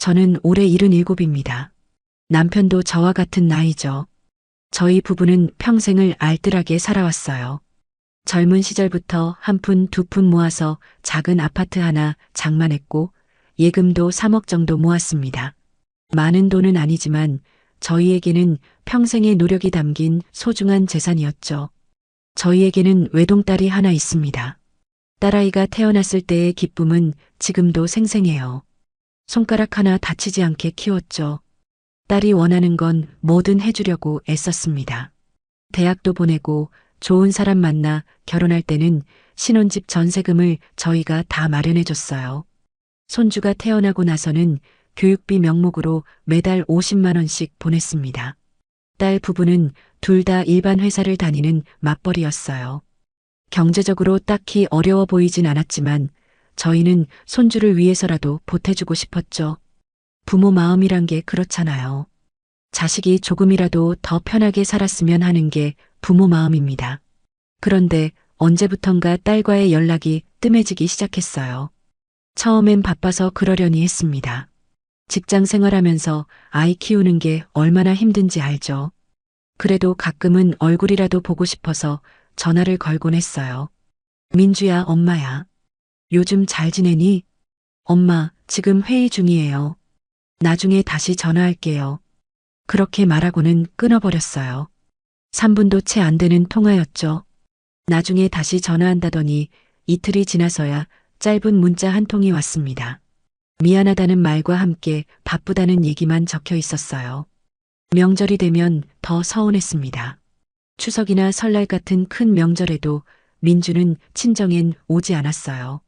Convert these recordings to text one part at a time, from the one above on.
저는 올해 77입니다. 남편도 저와 같은 나이죠. 저희 부부는 평생을 알뜰하게 살아왔어요. 젊은 시절부터 한 푼 두 푼 모아서 작은 아파트 하나 장만했고 예금도 3억 정도 모았습니다. 많은 돈은 아니지만 저희에게는 평생의 노력이 담긴 소중한 재산이었죠. 저희에게는 외동딸이 하나 있습니다. 딸아이가 태어났을 때의 기쁨은 지금도 생생해요. 손가락 하나 다치지 않게 키웠죠. 딸이 원하는 건 뭐든 해주려고 애썼습니다. 대학도 보내고 좋은 사람 만나 결혼할 때는 신혼집 전세금을 저희가 다 마련해줬어요. 손주가 태어나고 나서는 교육비 명목으로 매달 50만 원씩 보냈습니다. 딸 부부는 둘 다 일반 회사를 다니는 맞벌이였어요. 경제적으로 딱히 어려워 보이진 않았지만 저희는 손주를 위해서라도 보태주고 싶었죠. 부모 마음이란 게 그렇잖아요. 자식이 조금이라도 더 편하게 살았으면 하는 게 부모 마음입니다. 그런데 언제부턴가 딸과의 연락이 뜸해지기 시작했어요. 처음엔 바빠서 그러려니 했습니다. 직장 생활하면서 아이 키우는 게 얼마나 힘든지 알죠. 그래도 가끔은 얼굴이라도 보고 싶어서 전화를 걸곤 했어요. 민주야, 엄마야. 요즘 잘 지내니? 엄마, 지금 회의 중이에요. 나중에 다시 전화할게요. 그렇게 말하고는 끊어버렸어요. 3분도 채 안 되는 통화였죠. 나중에 다시 전화한다더니 이틀이 지나서야 짧은 문자 한 통이 왔습니다. 미안하다는 말과 함께 바쁘다는 얘기만 적혀 있었어요. 명절이 되면 더 서운했습니다. 추석이나 설날 같은 큰 명절에도 민주는 친정엔 오지 않았어요.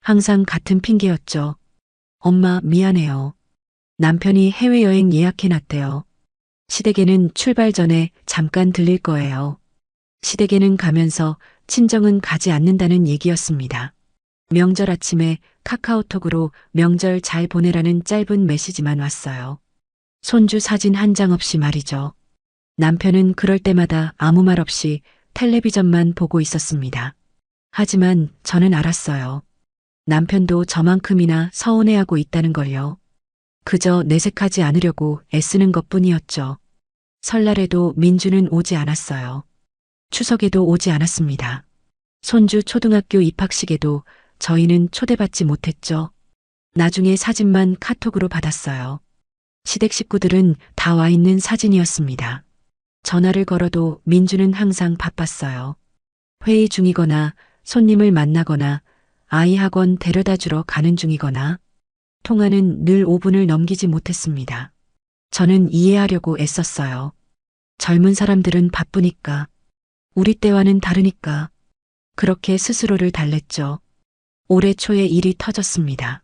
항상 같은 핑계였죠. 엄마, 미안해요. 남편이 해외여행 예약해놨대요. 시댁에는 출발 전에 잠깐 들릴 거예요. 시댁에는 가면서 친정은 가지 않는다는 얘기였습니다. 명절 아침에 카카오톡으로 명절 잘 보내라는 짧은 메시지만 왔어요. 손주 사진 한 장 없이 말이죠. 남편은 그럴 때마다 아무 말 없이 텔레비전만 보고 있었습니다. 하지만 저는 알았어요. 남편도 저만큼이나 서운해하고 있다는 걸요. 그저 내색하지 않으려고 애쓰는 것뿐이었죠. 설날에도 민주는 오지 않았어요. 추석에도 오지 않았습니다. 손주 초등학교 입학식에도 저희는 초대받지 못했죠. 나중에 사진만 카톡으로 받았어요. 시댁 식구들은 다 와 있는 사진이었습니다. 전화를 걸어도 민주는 항상 바빴어요. 회의 중이거나 손님을 만나거나 아이 학원 데려다 주러 가는 중이거나 통화는 늘 5분을 넘기지 못했습니다. 저는 이해하려고 애썼어요. 젊은 사람들은 바쁘니까, 우리 때와는 다르니까 그렇게 스스로를 달랬죠. 올해 초에 일이 터졌습니다.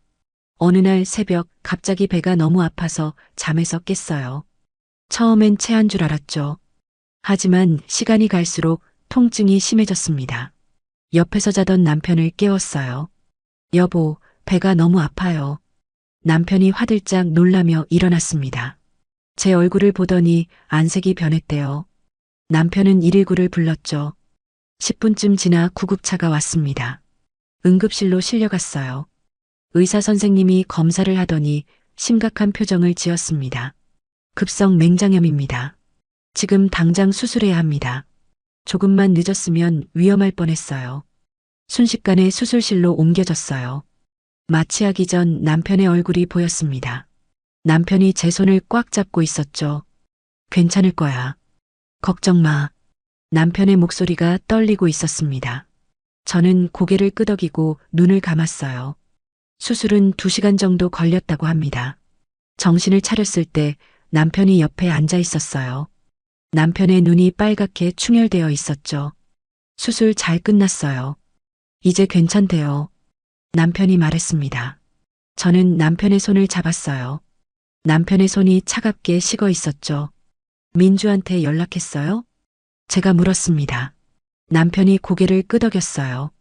어느 날 새벽 갑자기 배가 너무 아파서 잠에서 깼어요. 처음엔 체한 줄 알았죠. 하지만 시간이 갈수록 통증이 심해졌습니다. 옆에서 자던 남편을 깨웠어요. 여보, 배가 너무 아파요. 남편이 화들짝 놀라며 일어났습니다. 제 얼굴을 보더니 안색이 변했대요. 남편은 119를 불렀죠. 10분쯤 지나 구급차가 왔습니다. 응급실로 실려갔어요. 의사 선생님이 검사를 하더니 심각한 표정을 지었습니다. 급성 맹장염입니다. 지금 당장 수술해야 합니다. 조금만 늦었으면 위험할 뻔했어요. 순식간에 수술실로 옮겨졌어요. 마취하기 전 남편의 얼굴이 보였습니다. 남편이 제 손을 꽉 잡고 있었죠. 괜찮을 거야. 걱정 마. 남편의 목소리가 떨리고 있었습니다. 저는 고개를 끄덕이고 눈을 감았어요. 수술은 2시간 정도 걸렸다고 합니다. 정신을 차렸을 때 남편이 옆에 앉아 있었어요. 남편의 눈이 빨갛게 충혈되어 있었죠. 수술 잘 끝났어요. 이제 괜찮대요. 남편이 말했습니다. 저는 남편의 손을 잡았어요. 남편의 손이 차갑게 식어 있었죠. 민주한테 연락했어요? 제가 물었습니다. 남편이 고개를 끄덕였어요.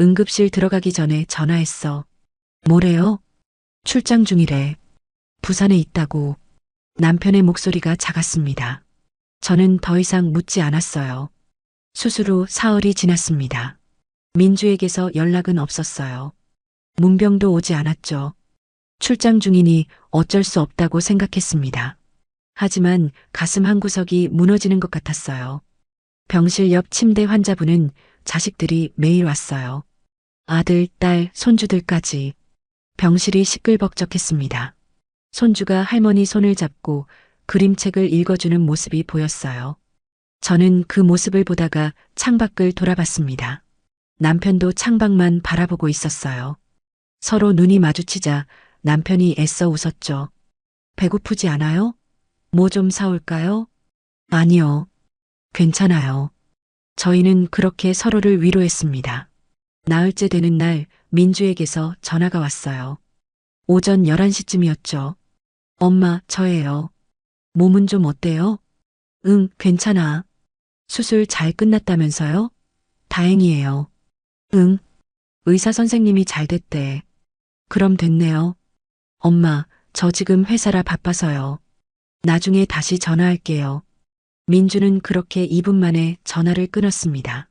응급실 들어가기 전에 전화했어. 뭐래요? 출장 중이래. 부산에 있다고. 남편의 목소리가 작았습니다. 저는 더 이상 묻지 않았어요. 수술 후 사흘이 지났습니다. 민주에게서 연락은 없었어요. 문병도 오지 않았죠. 출장 중이니 어쩔 수 없다고 생각했습니다. 하지만 가슴 한구석이 무너지는 것 같았어요. 병실 옆 침대 환자분은 자식들이 매일 왔어요. 아들, 딸, 손주들까지. 병실이 시끌벅적했습니다. 손주가 할머니 손을 잡고 그림책을 읽어주는 모습이 보였어요. 저는 그 모습을 보다가 창밖을 돌아봤습니다. 남편도 창밖만 바라보고 있었어요. 서로 눈이 마주치자 남편이 애써 웃었죠. 배고프지 않아요? 뭐 좀 사올까요? 아니요. 괜찮아요. 저희는 그렇게 서로를 위로했습니다. 나흘째 되는 날 민주에게서 전화가 왔어요. 오전 11시쯤이었죠. 엄마, 저예요. 몸은 좀 어때요? 응, 괜찮아. 수술 잘 끝났다면서요? 다행이에요. 응, 의사 선생님이 잘 됐대. 그럼 됐네요. 엄마, 저 지금 회사라 바빠서요. 나중에 다시 전화할게요. 민주는 그렇게 2분 만에 전화를 끊었습니다.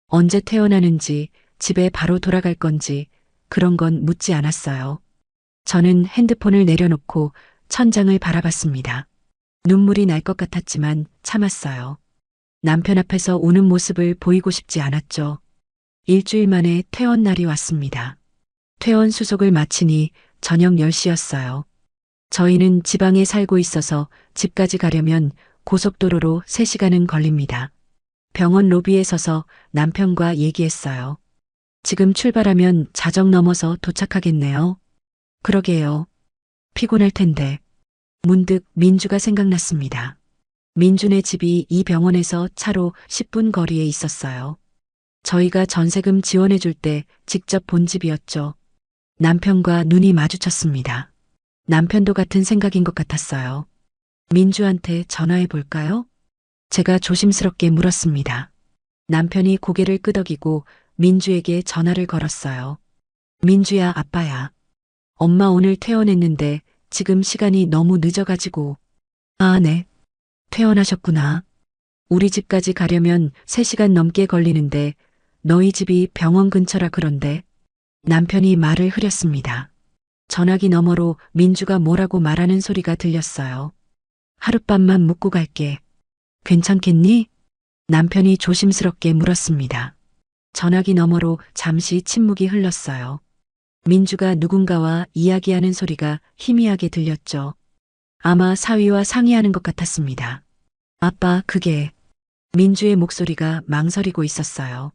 언제 퇴원하는지, 집에 바로 돌아갈 건지, 그런 건 묻지 않았어요. 저는 핸드폰을 내려놓고 천장을 바라봤습니다. 눈물이 날 것 같았지만 참았어요. 남편 앞에서 우는 모습을 보이고 싶지 않았죠. 일주일 만에 퇴원 날이 왔습니다. 퇴원 수속을 마치니 저녁 10시였어요. 저희는 지방에 살고 있어서 집까지 가려면 고속도로로 3시간은 걸립니다. 병원 로비에 서서 남편과 얘기했어요. 지금 출발하면 자정 넘어서 도착하겠네요. 그러게요. 피곤할 텐데. 문득 민주가 생각났습니다. 민주네 집이 이 병원에서 차로 10분 거리에 있었어요. 저희가 전세금 지원해 줄 때 직접 본 집이었죠. 남편과 눈이 마주쳤습니다. 남편도 같은 생각인 것 같았어요. 민주한테 전화해 볼까요? 제가 조심스럽게 물었습니다. 남편이 고개를 끄덕이고 민주에게 전화를 걸었어요. 민주야, 아빠야. 엄마 오늘 퇴원했는데 지금 시간이 너무 늦어가지고. 아, 네. 퇴원하셨구나. 우리 집까지 가려면 3시간 넘게 걸리는데 너희 집이 병원 근처라 그런데. 남편이 말을 흐렸습니다. 전화기 너머로 민주가 뭐라고 말하는 소리가 들렸어요. 하룻밤만 묵고 갈게. 괜찮겠니? 남편이 조심스럽게 물었습니다. 전화기 너머로 잠시 침묵이 흘렀어요. 민주가 누군가와 이야기하는 소리가 희미하게 들렸죠. 아마 사위와 상의하는 것 같았습니다. 아빠, 그게. 민주의 목소리가 망설이고 있었어요.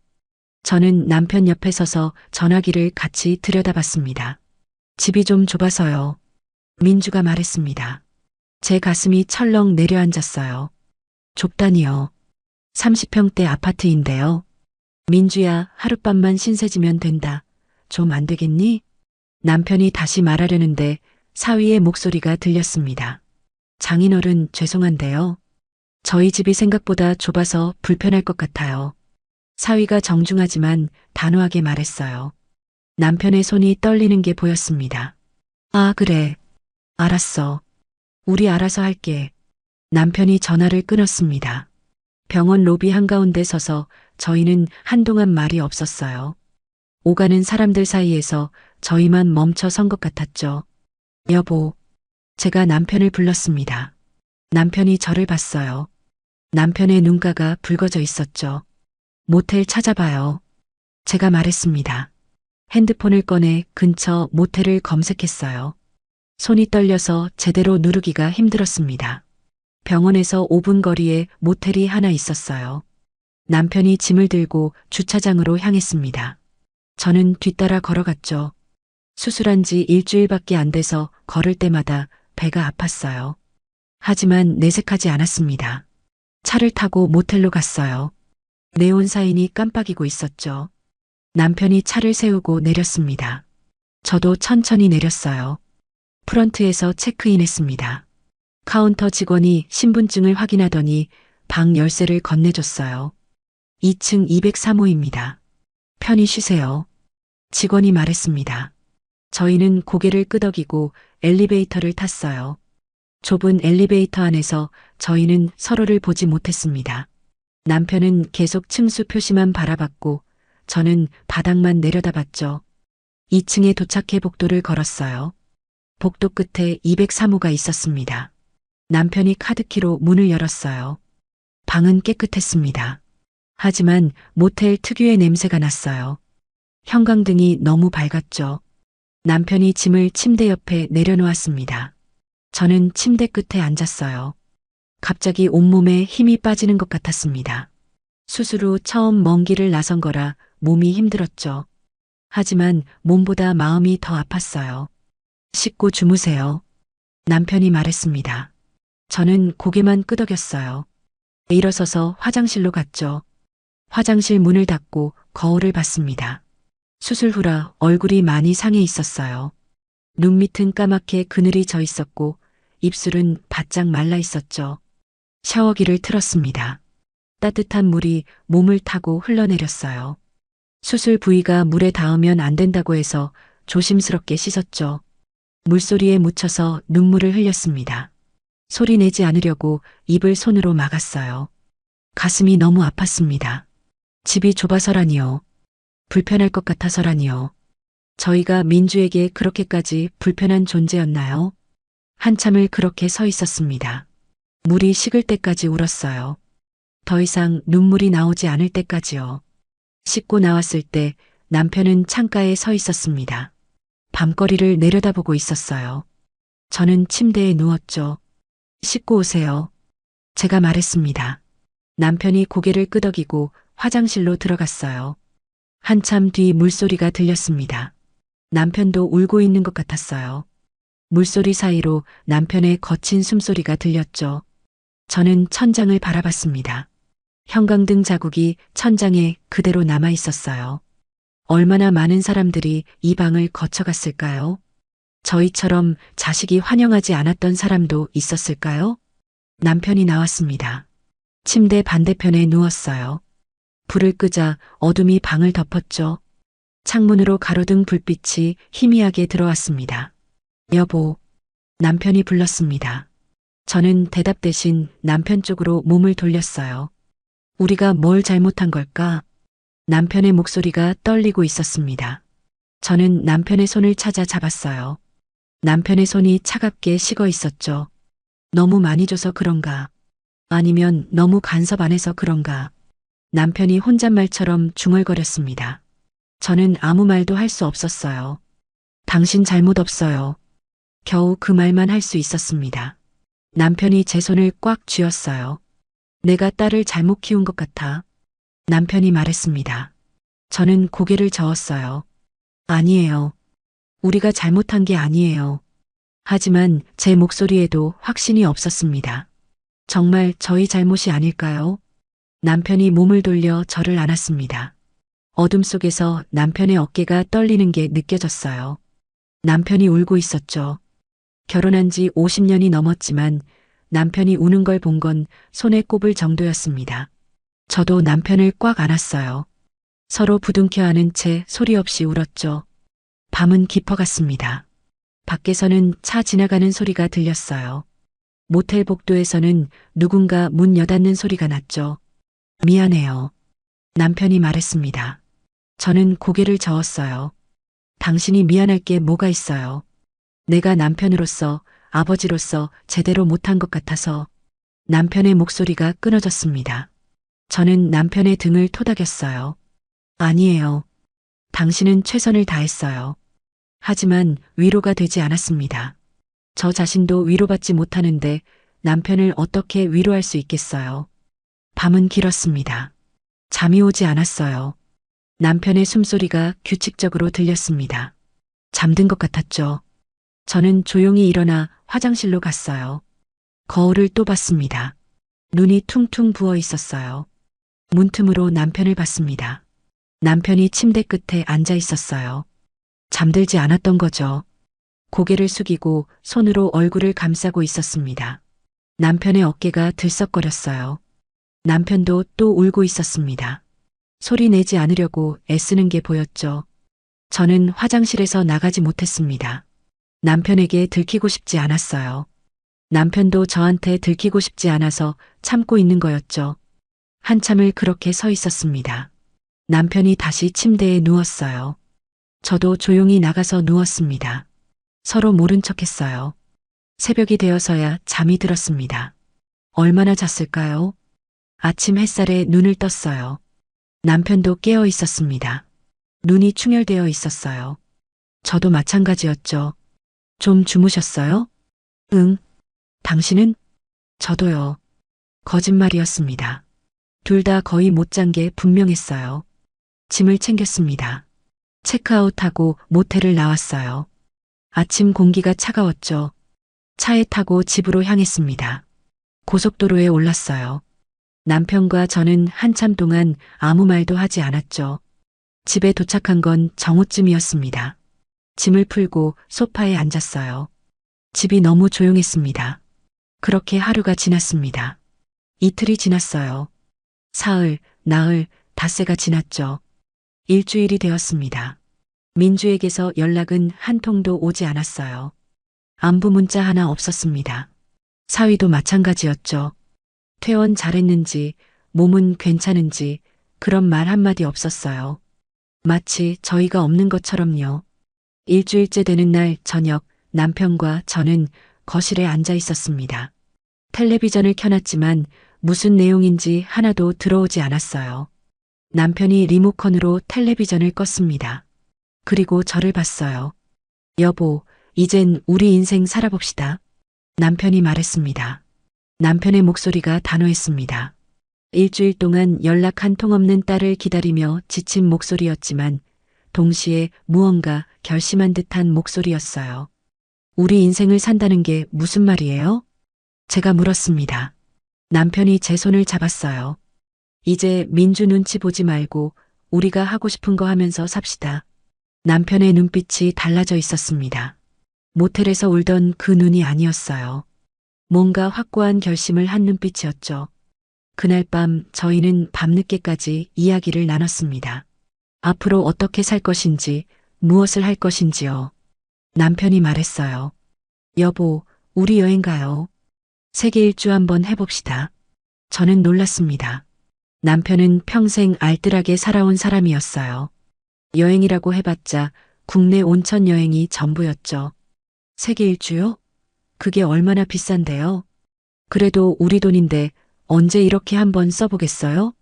저는 남편 옆에 서서 전화기를 같이 들여다봤습니다. 집이 좀 좁아서요. 민주가 말했습니다. 제 가슴이 철렁 내려앉았어요. 좁다니요. 30평대 아파트인데요. 민주야, 하룻밤만 신세지면 된다. 좀 안 되겠니? 남편이 다시 말하려는데 사위의 목소리가 들렸습니다. 장인어른, 죄송한데요. 저희 집이 생각보다 좁아서 불편할 것 같아요. 사위가 정중하지만 단호하게 말했어요. 남편의 손이 떨리는 게 보였습니다. 아, 그래. 알았어. 우리 알아서 할게. 남편이 전화를 끊었습니다. 병원 로비 한가운데 서서 저희는 한동안 말이 없었어요. 오가는 사람들 사이에서 저희만 멈춰 선 것 같았죠. 여보. 제가 남편을 불렀습니다. 남편이 저를 봤어요. 남편의 눈가가 붉어져 있었죠. 모텔 찾아봐요. 제가 말했습니다. 핸드폰을 꺼내 근처 모텔을 검색했어요. 손이 떨려서 제대로 누르기가 힘들었습니다. 병원에서 5분 거리에 모텔이 하나 있었어요. 남편이 짐을 들고 주차장으로 향했습니다. 저는 뒤따라 걸어갔죠. 수술한 지 일주일밖에 안 돼서 걸을 때마다 배가 아팠어요. 하지만 내색하지 않았습니다. 차를 타고 모텔로 갔어요. 네온 사인이 깜빡이고 있었죠. 남편이 차를 세우고 내렸습니다. 저도 천천히 내렸어요. 프런트에서 체크인했습니다. 카운터 직원이 신분증을 확인하더니 방 열쇠를 건네줬어요. 2층 203호입니다. 편히 쉬세요. 직원이 말했습니다. 저희는 고개를 끄덕이고 엘리베이터를 탔어요. 좁은 엘리베이터 안에서 저희는 서로를 보지 못했습니다. 남편은 계속 층수 표시만 바라봤고 저는 바닥만 내려다봤죠. 2층에 도착해 복도를 걸었어요. 복도 끝에 203호가 있었습니다. 남편이 카드키로 문을 열었어요. 방은 깨끗했습니다. 하지만 모텔 특유의 냄새가 났어요. 형광등이 너무 밝았죠. 남편이 짐을 침대 옆에 내려놓았습니다. 저는 침대 끝에 앉았어요. 갑자기 온몸에 힘이 빠지는 것 같았습니다. 수술 후 처음 먼 길을 나선 거라 몸이 힘들었죠. 하지만 몸보다 마음이 더 아팠어요. 씻고 주무세요. 남편이 말했습니다. 저는 고개만 끄덕였어요. 일어서서 화장실로 갔죠. 화장실 문을 닫고 거울을 봤습니다. 수술 후라 얼굴이 많이 상해 있었어요. 눈 밑은 까맣게 그늘이 져 있었고 입술은 바짝 말라 있었죠. 샤워기를 틀었습니다. 따뜻한 물이 몸을 타고 흘러내렸어요. 수술 부위가 물에 닿으면 안 된다고 해서 조심스럽게 씻었죠. 물소리에 묻혀서 눈물을 흘렸습니다. 소리 내지 않으려고 입을 손으로 막았어요. 가슴이 너무 아팠습니다. 집이 좁아서라니요. 불편할 것 같아서라니요. 저희가 민주에게 그렇게까지 불편한 존재였나요? 한참을 그렇게 서 있었습니다. 물이 식을 때까지 울었어요. 더 이상 눈물이 나오지 않을 때까지요. 씻고 나왔을 때 남편은 창가에 서 있었습니다. 밤거리를 내려다보고 있었어요. 저는 침대에 누웠죠. 씻고 오세요. 제가 말했습니다. 남편이 고개를 끄덕이고 화장실로 들어갔어요. 한참 뒤 물소리가 들렸습니다. 남편도 울고 있는 것 같았어요. 물소리 사이로 남편의 거친 숨소리가 들렸죠. 저는 천장을 바라봤습니다. 형광등 자국이 천장에 그대로 남아 있었어요. 얼마나 많은 사람들이 이 방을 거쳐갔을까요? 저희처럼 자식이 환영하지 않았던 사람도 있었을까요? 남편이 나왔습니다. 침대 반대편에 누웠어요. 불을 끄자 어둠이 방을 덮었죠. 창문으로 가로등 불빛이 희미하게 들어왔습니다. 여보, 남편이 불렀습니다. 저는 대답 대신 남편 쪽으로 몸을 돌렸어요. 우리가 뭘 잘못한 걸까? 남편의 목소리가 떨리고 있었습니다. 저는 남편의 손을 찾아 잡았어요. 남편의 손이 차갑게 식어 있었죠. 너무 많이 줘서 그런가? 아니면 너무 간섭 안 해서 그런가? 남편이 혼잣말처럼 중얼거렸습니다. 저는 아무 말도 할 수 없었어요. 당신 잘못 없어요. 겨우 그 말만 할 수 있었습니다. 남편이 제 손을 꽉 쥐었어요. 내가 딸을 잘못 키운 것 같아. 남편이 말했습니다. 저는 고개를 저었어요. 아니에요. 우리가 잘못한 게 아니에요. 하지만 제 목소리에도 확신이 없었습니다. 정말 저희 잘못이 아닐까요? 남편이 몸을 돌려 저를 안았습니다. 어둠 속에서 남편의 어깨가 떨리는 게 느껴졌어요. 남편이 울고 있었죠. 결혼한 지 50년이 넘었지만 남편이 우는 걸 본 건 손에 꼽을 정도였습니다. 저도 남편을 꽉 안았어요. 서로 부둥켜 안은 채 소리 없이 울었죠. 밤은 깊어갔습니다. 밖에서는 차 지나가는 소리가 들렸어요. 모텔 복도에서는 누군가 문 여닫는 소리가 났죠. 미안해요. 남편이 말했습니다. 저는 고개를 저었어요. 당신이 미안할 게 뭐가 있어요. 내가 남편으로서, 아버지로서 제대로 못한 것 같아서. 남편의 목소리가 끊어졌습니다. 저는 남편의 등을 토닥였어요. 아니에요. 당신은 최선을 다했어요. 하지만 위로가 되지 않았습니다. 저 자신도 위로받지 못하는데 남편을 어떻게 위로할 수 있겠어요. 밤은 길었습니다. 잠이 오지 않았어요. 남편의 숨소리가 규칙적으로 들렸습니다. 잠든 것 같았죠. 저는 조용히 일어나 화장실로 갔어요. 거울을 또 봤습니다. 눈이 퉁퉁 부어 있었어요. 문틈으로 남편을 봤습니다. 남편이 침대 끝에 앉아 있었어요. 잠들지 않았던 거죠. 고개를 숙이고 손으로 얼굴을 감싸고 있었습니다. 남편의 어깨가 들썩거렸어요. 남편도 또 울고 있었습니다. 소리 내지 않으려고 애쓰는 게 보였죠. 저는 화장실에서 나가지 못했습니다. 남편에게 들키고 싶지 않았어요. 남편도 저한테 들키고 싶지 않아서 참고 있는 거였죠. 한참을 그렇게 서 있었습니다. 남편이 다시 침대에 누웠어요. 저도 조용히 나가서 누웠습니다. 서로 모른 척 했어요. 새벽이 되어서야 잠이 들었습니다. 얼마나 잤을까요? 아침 햇살에 눈을 떴어요. 남편도 깨어 있었습니다. 눈이 충혈되어 있었어요. 저도 마찬가지였죠. 좀 주무셨어요? 응. 당신은? 저도요. 거짓말이었습니다. 둘 다 거의 못 잔 게 분명했어요. 짐을 챙겼습니다. 체크아웃하고 모텔을 나왔어요. 아침 공기가 차가웠죠. 차에 타고 집으로 향했습니다. 고속도로에 올랐어요. 남편과 저는 한참 동안 아무 말도 하지 않았죠. 집에 도착한 건 정오쯤이었습니다. 짐을 풀고 소파에 앉았어요. 집이 너무 조용했습니다. 그렇게 하루가 지났습니다. 이틀이 지났어요. 사흘, 나흘, 닷새가 지났죠. 일주일이 되었습니다. 민주에게서 연락은 한 통도 오지 않았어요. 안부 문자 하나 없었습니다. 사위도 마찬가지였죠. 퇴원 잘했는지, 몸은 괜찮은지 그런 말 한마디 없었어요. 마치 저희가 없는 것처럼요. 일주일째 되는 날 저녁 남편과 저는 거실에 앉아 있었습니다. 텔레비전을 켜놨지만 무슨 내용인지 하나도 들어오지 않았어요. 남편이 리모컨으로 텔레비전을 껐습니다. 그리고 저를 봤어요. 여보, 이젠 우리 인생 살아봅시다. 남편이 말했습니다. 남편의 목소리가 단호했습니다. 일주일 동안 연락 한 통 없는 딸을 기다리며 지친 목소리였지만 동시에 무언가 결심한 듯한 목소리였어요. 우리 인생을 산다는 게 무슨 말이에요? 제가 물었습니다. 남편이 제 손을 잡았어요. 이제 민주 눈치 보지 말고 우리가 하고 싶은 거 하면서 삽시다. 남편의 눈빛이 달라져 있었습니다. 모텔에서 울던 그 눈이 아니었어요. 뭔가 확고한 결심을 한 눈빛이었죠. 그날 밤 저희는 밤늦게까지 이야기를 나눴습니다. 앞으로 어떻게 살 것인지, 무엇을 할 것인지요. 남편이 말했어요. 여보, 우리 여행 가요. 세계 일주 한번 해봅시다. 저는 놀랐습니다. 남편은 평생 알뜰하게 살아온 사람이었어요. 여행이라고 해봤자 국내 온천 여행이 전부였죠. 세계 일주요? 그게 얼마나 비싼데요? 그래도 우리 돈인데 언제 이렇게 한번 써보겠어요?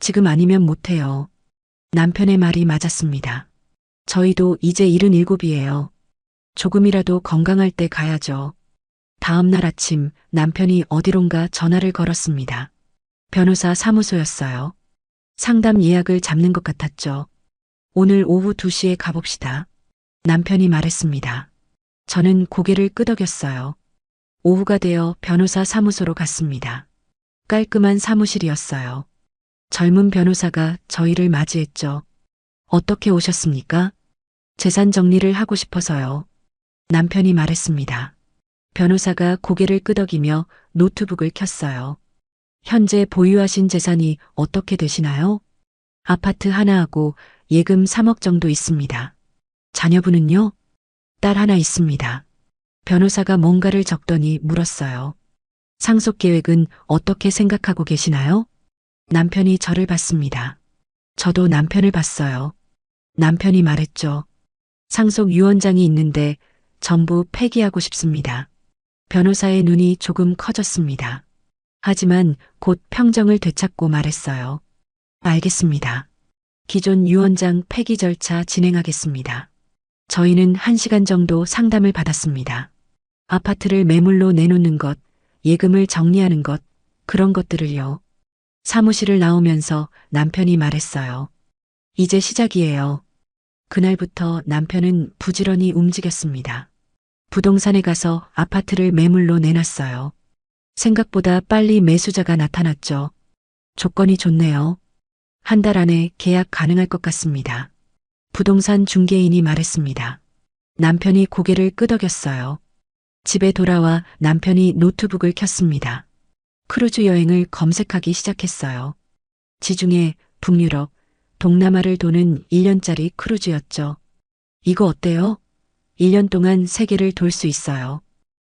지금 아니면 못해요. 남편의 말이 맞았습니다. 저희도 이제 77이에요. 조금이라도 건강할 때 가야죠. 다음 날 아침 남편이 어디론가 전화를 걸었습니다. 변호사 사무소였어요. 상담 예약을 잡는 것 같았죠. 오늘 오후 2시에 가봅시다. 남편이 말했습니다. 저는 고개를 끄덕였어요. 오후가 되어 변호사 사무소로 갔습니다. 깔끔한 사무실이었어요. 젊은 변호사가 저희를 맞이했죠. 어떻게 오셨습니까? 재산 정리를 하고 싶어서요. 남편이 말했습니다. 변호사가 고개를 끄덕이며 노트북을 켰어요. 현재 보유하신 재산이 어떻게 되시나요? 아파트 하나하고 예금 3억 정도 있습니다. 자녀분은요? 딸 하나 있습니다. 변호사가 뭔가를 적더니 물었어요. 상속 계획은 어떻게 생각하고 계시나요? 남편이 저를 봤습니다. 저도 남편을 봤어요. 남편이 말했죠. 상속 유언장이 있는데 전부 폐기하고 싶습니다. 변호사의 눈이 조금 커졌습니다. 하지만 곧 평정을 되찾고 말했어요. 알겠습니다. 기존 유언장 폐기 절차 진행하겠습니다. 저희는 1시간 정도 상담을 받았습니다. 아파트를 매물로 내놓는 것, 예금을 정리하는 것, 그런 것들을요. 사무실을 나오면서 남편이 말했어요. 이제 시작이에요. 그날부터 남편은 부지런히 움직였습니다. 부동산에 가서 아파트를 매물로 내놨어요. 생각보다 빨리 매수자가 나타났죠. 조건이 좋네요. 한 달 안에 계약 가능할 것 같습니다. 부동산 중개인이 말했습니다. 남편이 고개를 끄덕였어요. 집에 돌아와 남편이 노트북을 켰습니다. 크루즈 여행을 검색하기 시작했어요. 지중해, 북유럽, 동남아를 도는 1년짜리 크루즈였죠. 이거 어때요? 1년 동안 세계를 돌 수 있어요.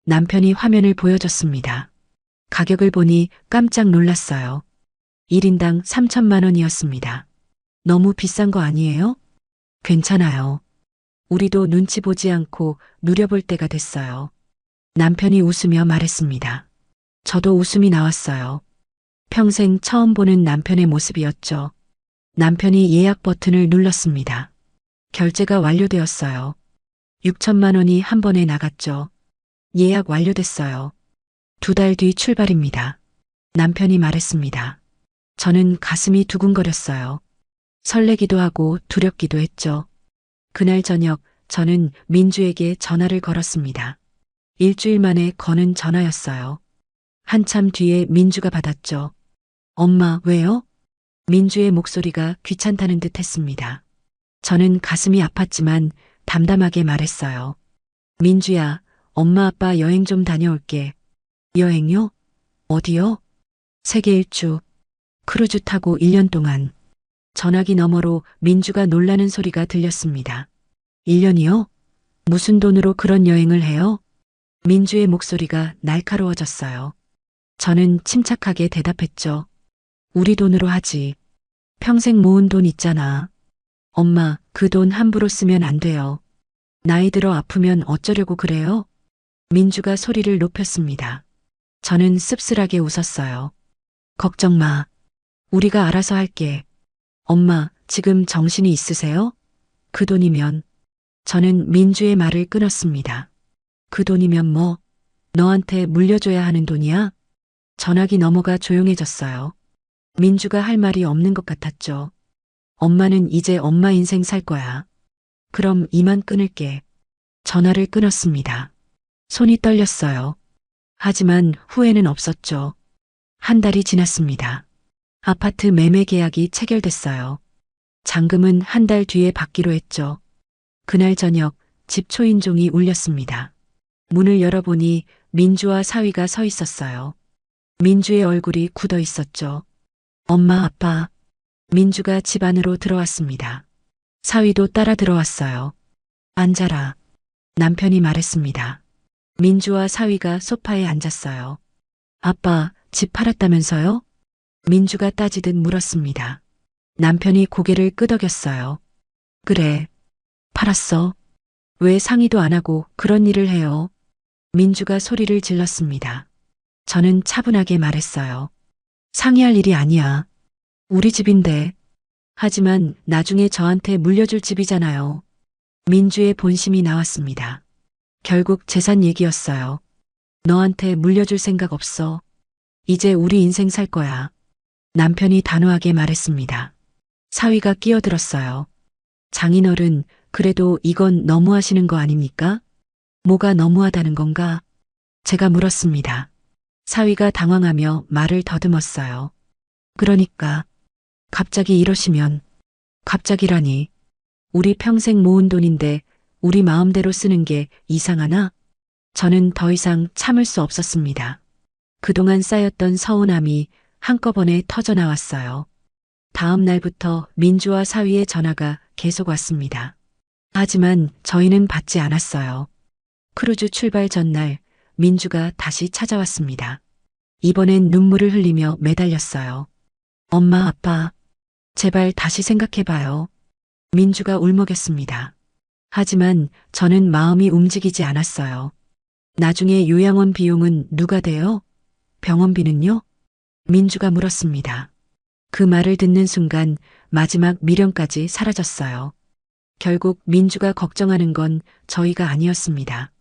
남편이 화면을 보여줬습니다. 가격을 보니 깜짝 놀랐어요. 1인당 3천만 원이었습니다. 너무 비싼 거 아니에요? 괜찮아요. 우리도 눈치 보지 않고 누려볼 때가 됐어요. 남편이 웃으며 말했습니다. 저도 웃음이 나왔어요. 평생 처음 보는 남편의 모습이었죠. 남편이 예약 버튼을 눌렀습니다. 결제가 완료되었어요. 6천만 원이 한 번에 나갔죠. 예약 완료됐어요. 2달 뒤 출발입니다. 남편이 말했습니다. 저는 가슴이 두근거렸어요. 설레기도 하고 두렵기도 했죠. 그날 저녁 저는 민주에게 전화를 걸었습니다. 일주일 만에 거는 전화였어요. 한참 뒤에 민주가 받았죠. 엄마, 왜요? 민주의 목소리가 귀찮다는 듯 했습니다. 저는 가슴이 아팠지만 담담하게 말했어요. 민주야, 엄마 아빠 여행 좀 다녀올게. 여행요? 어디요? 세계 일주. 크루즈 타고 1년 동안. 전화기 너머로 민주가 놀라는 소리가 들렸습니다. 1년이요? 무슨 돈으로 그런 여행을 해요? 민주의 목소리가 날카로워졌어요. 저는 침착하게 대답했죠. 우리 돈으로 하지. 평생 모은 돈 있잖아. 엄마, 그 돈 함부로 쓰면 안 돼요. 나이 들어 아프면 어쩌려고 그래요? 민주가 소리를 높였습니다. 저는 씁쓸하게 웃었어요. 걱정 마. 우리가 알아서 할게. 엄마, 지금 정신이 있으세요? 그 돈이면. 저는 민주의 말을 끊었습니다. 그 돈이면 뭐? 너한테 물려줘야 하는 돈이야? 전화기 너머가 조용해졌어요. 민주가 할 말이 없는 것 같았죠. 엄마는 이제 엄마 인생 살 거야. 그럼 이만 끊을게. 전화를 끊었습니다. 손이 떨렸어요. 하지만 후회는 없었죠. 한 달이 지났습니다. 아파트 매매 계약이 체결됐어요. 잔금은 한 달 뒤에 받기로 했죠. 그날 저녁 집 초인종이 울렸습니다. 문을 열어보니 민주와 사위가 서 있었어요. 민주의 얼굴이 굳어 있었죠. 엄마, 아빠. 민주가 집 안으로 들어왔습니다. 사위도 따라 들어왔어요. 앉아라. 남편이 말했습니다. 민주와 사위가 소파에 앉았어요. 아빠, 집 팔았다면서요? 민주가 따지듯 물었습니다. 남편이 고개를 끄덕였어요. 그래. 팔았어. 왜 상의도 안 하고 그런 일을 해요? 민주가 소리를 질렀습니다. 저는 차분하게 말했어요. 상의할 일이 아니야. 우리 집인데. 하지만 나중에 저한테 물려줄 집이잖아요. 민주의 본심이 나왔습니다. 결국 재산 얘기였어요. 너한테 물려줄 생각 없어. 이제 우리 인생 살 거야. 남편이 단호하게 말했습니다. 사위가 끼어들었어요. 장인어른, 그래도 이건 너무하시는 거 아닙니까? 뭐가 너무하다는 건가? 제가 물었습니다. 사위가 당황하며 말을 더듬었어요. 그러니까 갑자기 이러시면. 갑자기라니. 우리 평생 모은 돈인데 우리 마음대로 쓰는 게 이상하나? 저는 더 이상 참을 수 없었습니다. 그동안 쌓였던 서운함이 한꺼번에 터져나왔어요. 다음 날부터 민주와 사위의 전화가 계속 왔습니다. 하지만 저희는 받지 않았어요. 크루즈 출발 전날 민주가 다시 찾아왔습니다. 이번엔 눈물을 흘리며 매달렸어요. 엄마, 아빠, 제발 다시 생각해봐요. 민주가 울먹였습니다. 하지만 저는 마음이 움직이지 않았어요. 나중에 요양원 비용은 누가 대요? 병원비는요? 민주가 물었습니다. 그 말을 듣는 순간 마지막 미련까지 사라졌어요. 결국 민주가 걱정하는 건 저희가 아니었습니다.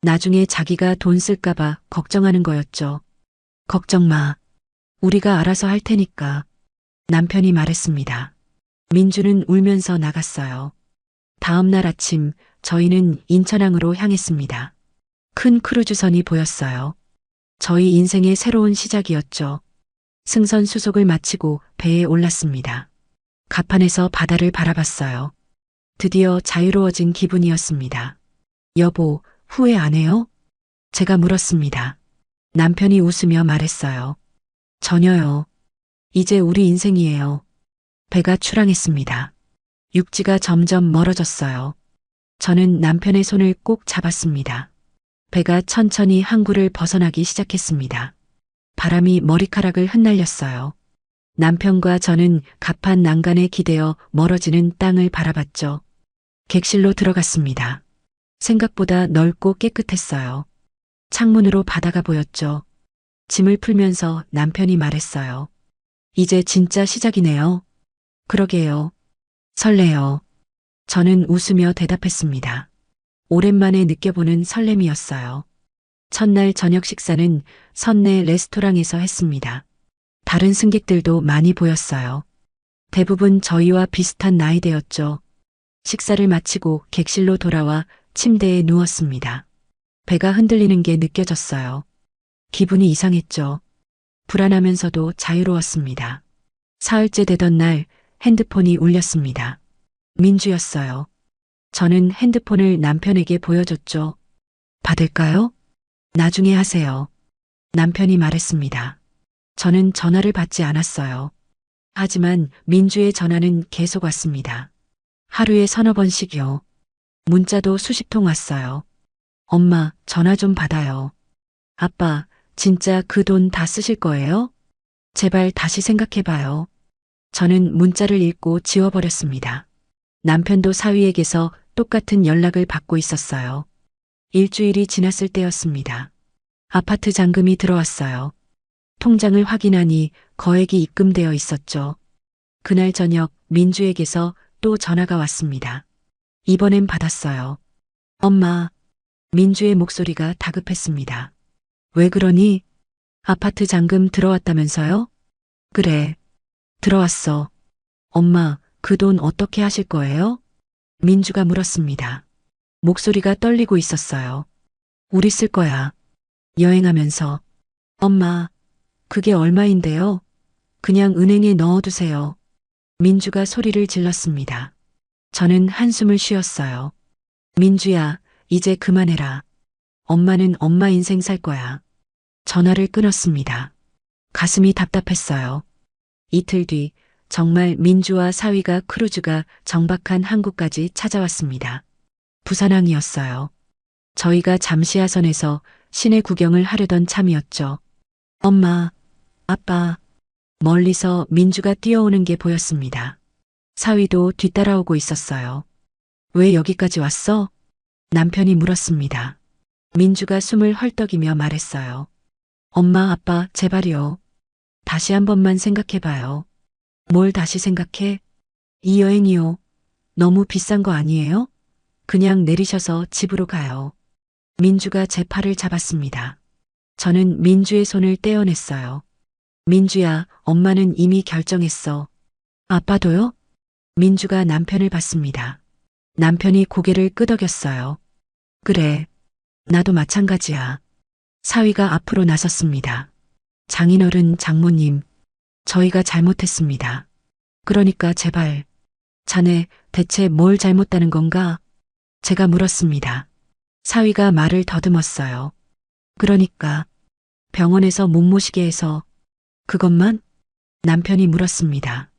나중에 자기가 돈 쓸까봐 걱정하는 거였죠. 걱정 마. 우리가 알아서 할 테니까. 남편이 말했습니다. 민주는 울면서 나갔어요. 다음 날 아침 저희는 인천항으로 향했습니다. 큰 크루즈선이 보였어요. 저희 인생의 새로운 시작이었죠. 승선수속을 마치고 배에 올랐습니다. 갑판에서 바다를 바라봤어요. 드디어 자유로워진 기분이었습니다. 여보, 후회 안 해요? 제가 물었습니다. 남편이 웃으며 말했어요. 전혀요. 이제 우리 인생이에요. 배가 출항했습니다. 육지가 점점 멀어졌어요. 저는 남편의 손을 꼭 잡았습니다. 배가 천천히 항구를 벗어나기 시작했습니다. 바람이 머리카락을 흩날렸어요. 남편과 저는 갑판 난간에 기대어 멀어지는 땅을 바라봤죠. 객실로 들어갔습니다. 생각보다 넓고 깨끗했어요. 창문으로 바다가 보였죠. 짐을 풀면서 남편이 말했어요. 이제 진짜 시작이네요. 그러게요. 설레요. 저는 웃으며 대답했습니다. 오랜만에 느껴보는 설렘이었어요. 첫날 저녁 식사는 선내 레스토랑에서 했습니다. 다른 승객들도 많이 보였어요. 대부분 저희와 비슷한 나이대였죠. 식사를 마치고 객실로 돌아와 침대에 누웠습니다. 배가 흔들리는 게 느껴졌어요. 기분이 이상했죠. 불안하면서도 자유로웠습니다. 사흘째 되던 날 핸드폰이 울렸습니다. 민주였어요. 저는 핸드폰을 남편에게 보여줬죠. 받을까요? 나중에 하세요. 남편이 말했습니다. 저는 전화를 받지 않았어요. 하지만 민주의 전화는 계속 왔습니다. 하루에 서너 번씩이요. 문자도 수십 통 왔어요. 엄마, 전화 좀 받아요. 아빠, 진짜 그 돈 다 쓰실 거예요? 제발 다시 생각해봐요. 저는 문자를 읽고 지워버렸습니다. 남편도 사위에게서 똑같은 연락을 받고 있었어요. 일주일이 지났을 때였습니다. 아파트 잔금이 들어왔어요. 통장을 확인하니 거액이 입금되어 있었죠. 그날 저녁 민주에게서 또 전화가 왔습니다. 이번엔 받았어요. 엄마, 민주의 목소리가 다급했습니다. 왜 그러니? 아파트 잔금 들어왔다면서요? 그래, 들어왔어. 엄마, 그 돈 어떻게 하실 거예요? 민주가 물었습니다. 목소리가 떨리고 있었어요. 우리 쓸 거야. 여행하면서. 엄마, 그게 얼마인데요? 그냥 은행에 넣어두세요. 민주가 소리를 질렀습니다. 저는 한숨을 쉬었어요. 민주야, 이제 그만해라. 엄마는 엄마 인생 살 거야. 전화를 끊었습니다. 가슴이 답답했어요. 이틀 뒤 정말 민주와 사위가 크루즈가 정박한 항구까지 찾아왔습니다. 부산항이었어요. 저희가 잠시하선에서 시내 구경을 하려던 참이었죠. 엄마, 아빠, 멀리서 민주가 뛰어오는 게 보였습니다. 사위도 뒤따라오고 있었어요. 왜 여기까지 왔어? 남편이 물었습니다. 민주가 숨을 헐떡이며 말했어요. 엄마, 아빠, 제발요. 다시 한 번만 생각해봐요. 뭘 다시 생각해? 이 여행이요. 너무 비싼 거 아니에요? 그냥 내리셔서 집으로 가요. 민주가 제 팔을 잡았습니다. 저는 민주의 손을 떼어냈어요. 민주야, 엄마는 이미 결정했어. 아빠도요? 민주가 남편을 봤습니다. 남편이 고개를 끄덕였어요. 그래, 나도 마찬가지야. 사위가 앞으로 나섰습니다. 장인어른, 장모님, 저희가 잘못했습니다. 그러니까 제발, 자네 대체 뭘 잘못다는 건가? 제가 물었습니다. 사위가 말을 더듬었어요. 그러니까 병원에서 못 모시게 해서 그것만? 남편이 물었습니다.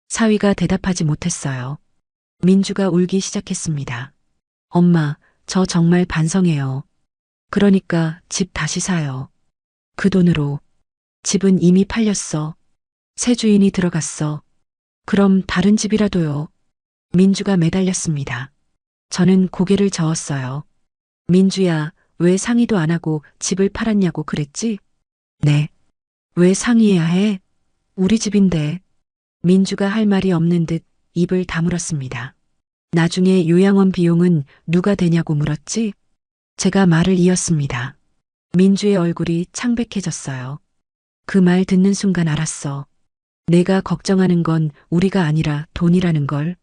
사위가 대답하지 못했어요. 민주가 울기 시작했습니다. 엄마, 저 정말 반성해요. 그러니까 집 다시 사요. 그 돈으로. 집은 이미 팔렸어. 새 주인이 들어갔어. 그럼 다른 집이라도요. 민주가 매달렸습니다. 저는 고개를 저었어요. 민주야, 왜 상의도 안 하고 집을 팔았냐고 그랬지? 네. 왜 상의해야 해? 우리 집인데. 민주가 할 말이 없는 듯 입을 다물었습니다. 나중에 요양원 비용은 누가 되냐고 물었지? 제가 말을 이었습니다. 민주의 얼굴이 창백해졌어요. 그 말 듣는 순간 알았어. 내가 걱정하는 건 우리가 아니라 돈이라는 걸.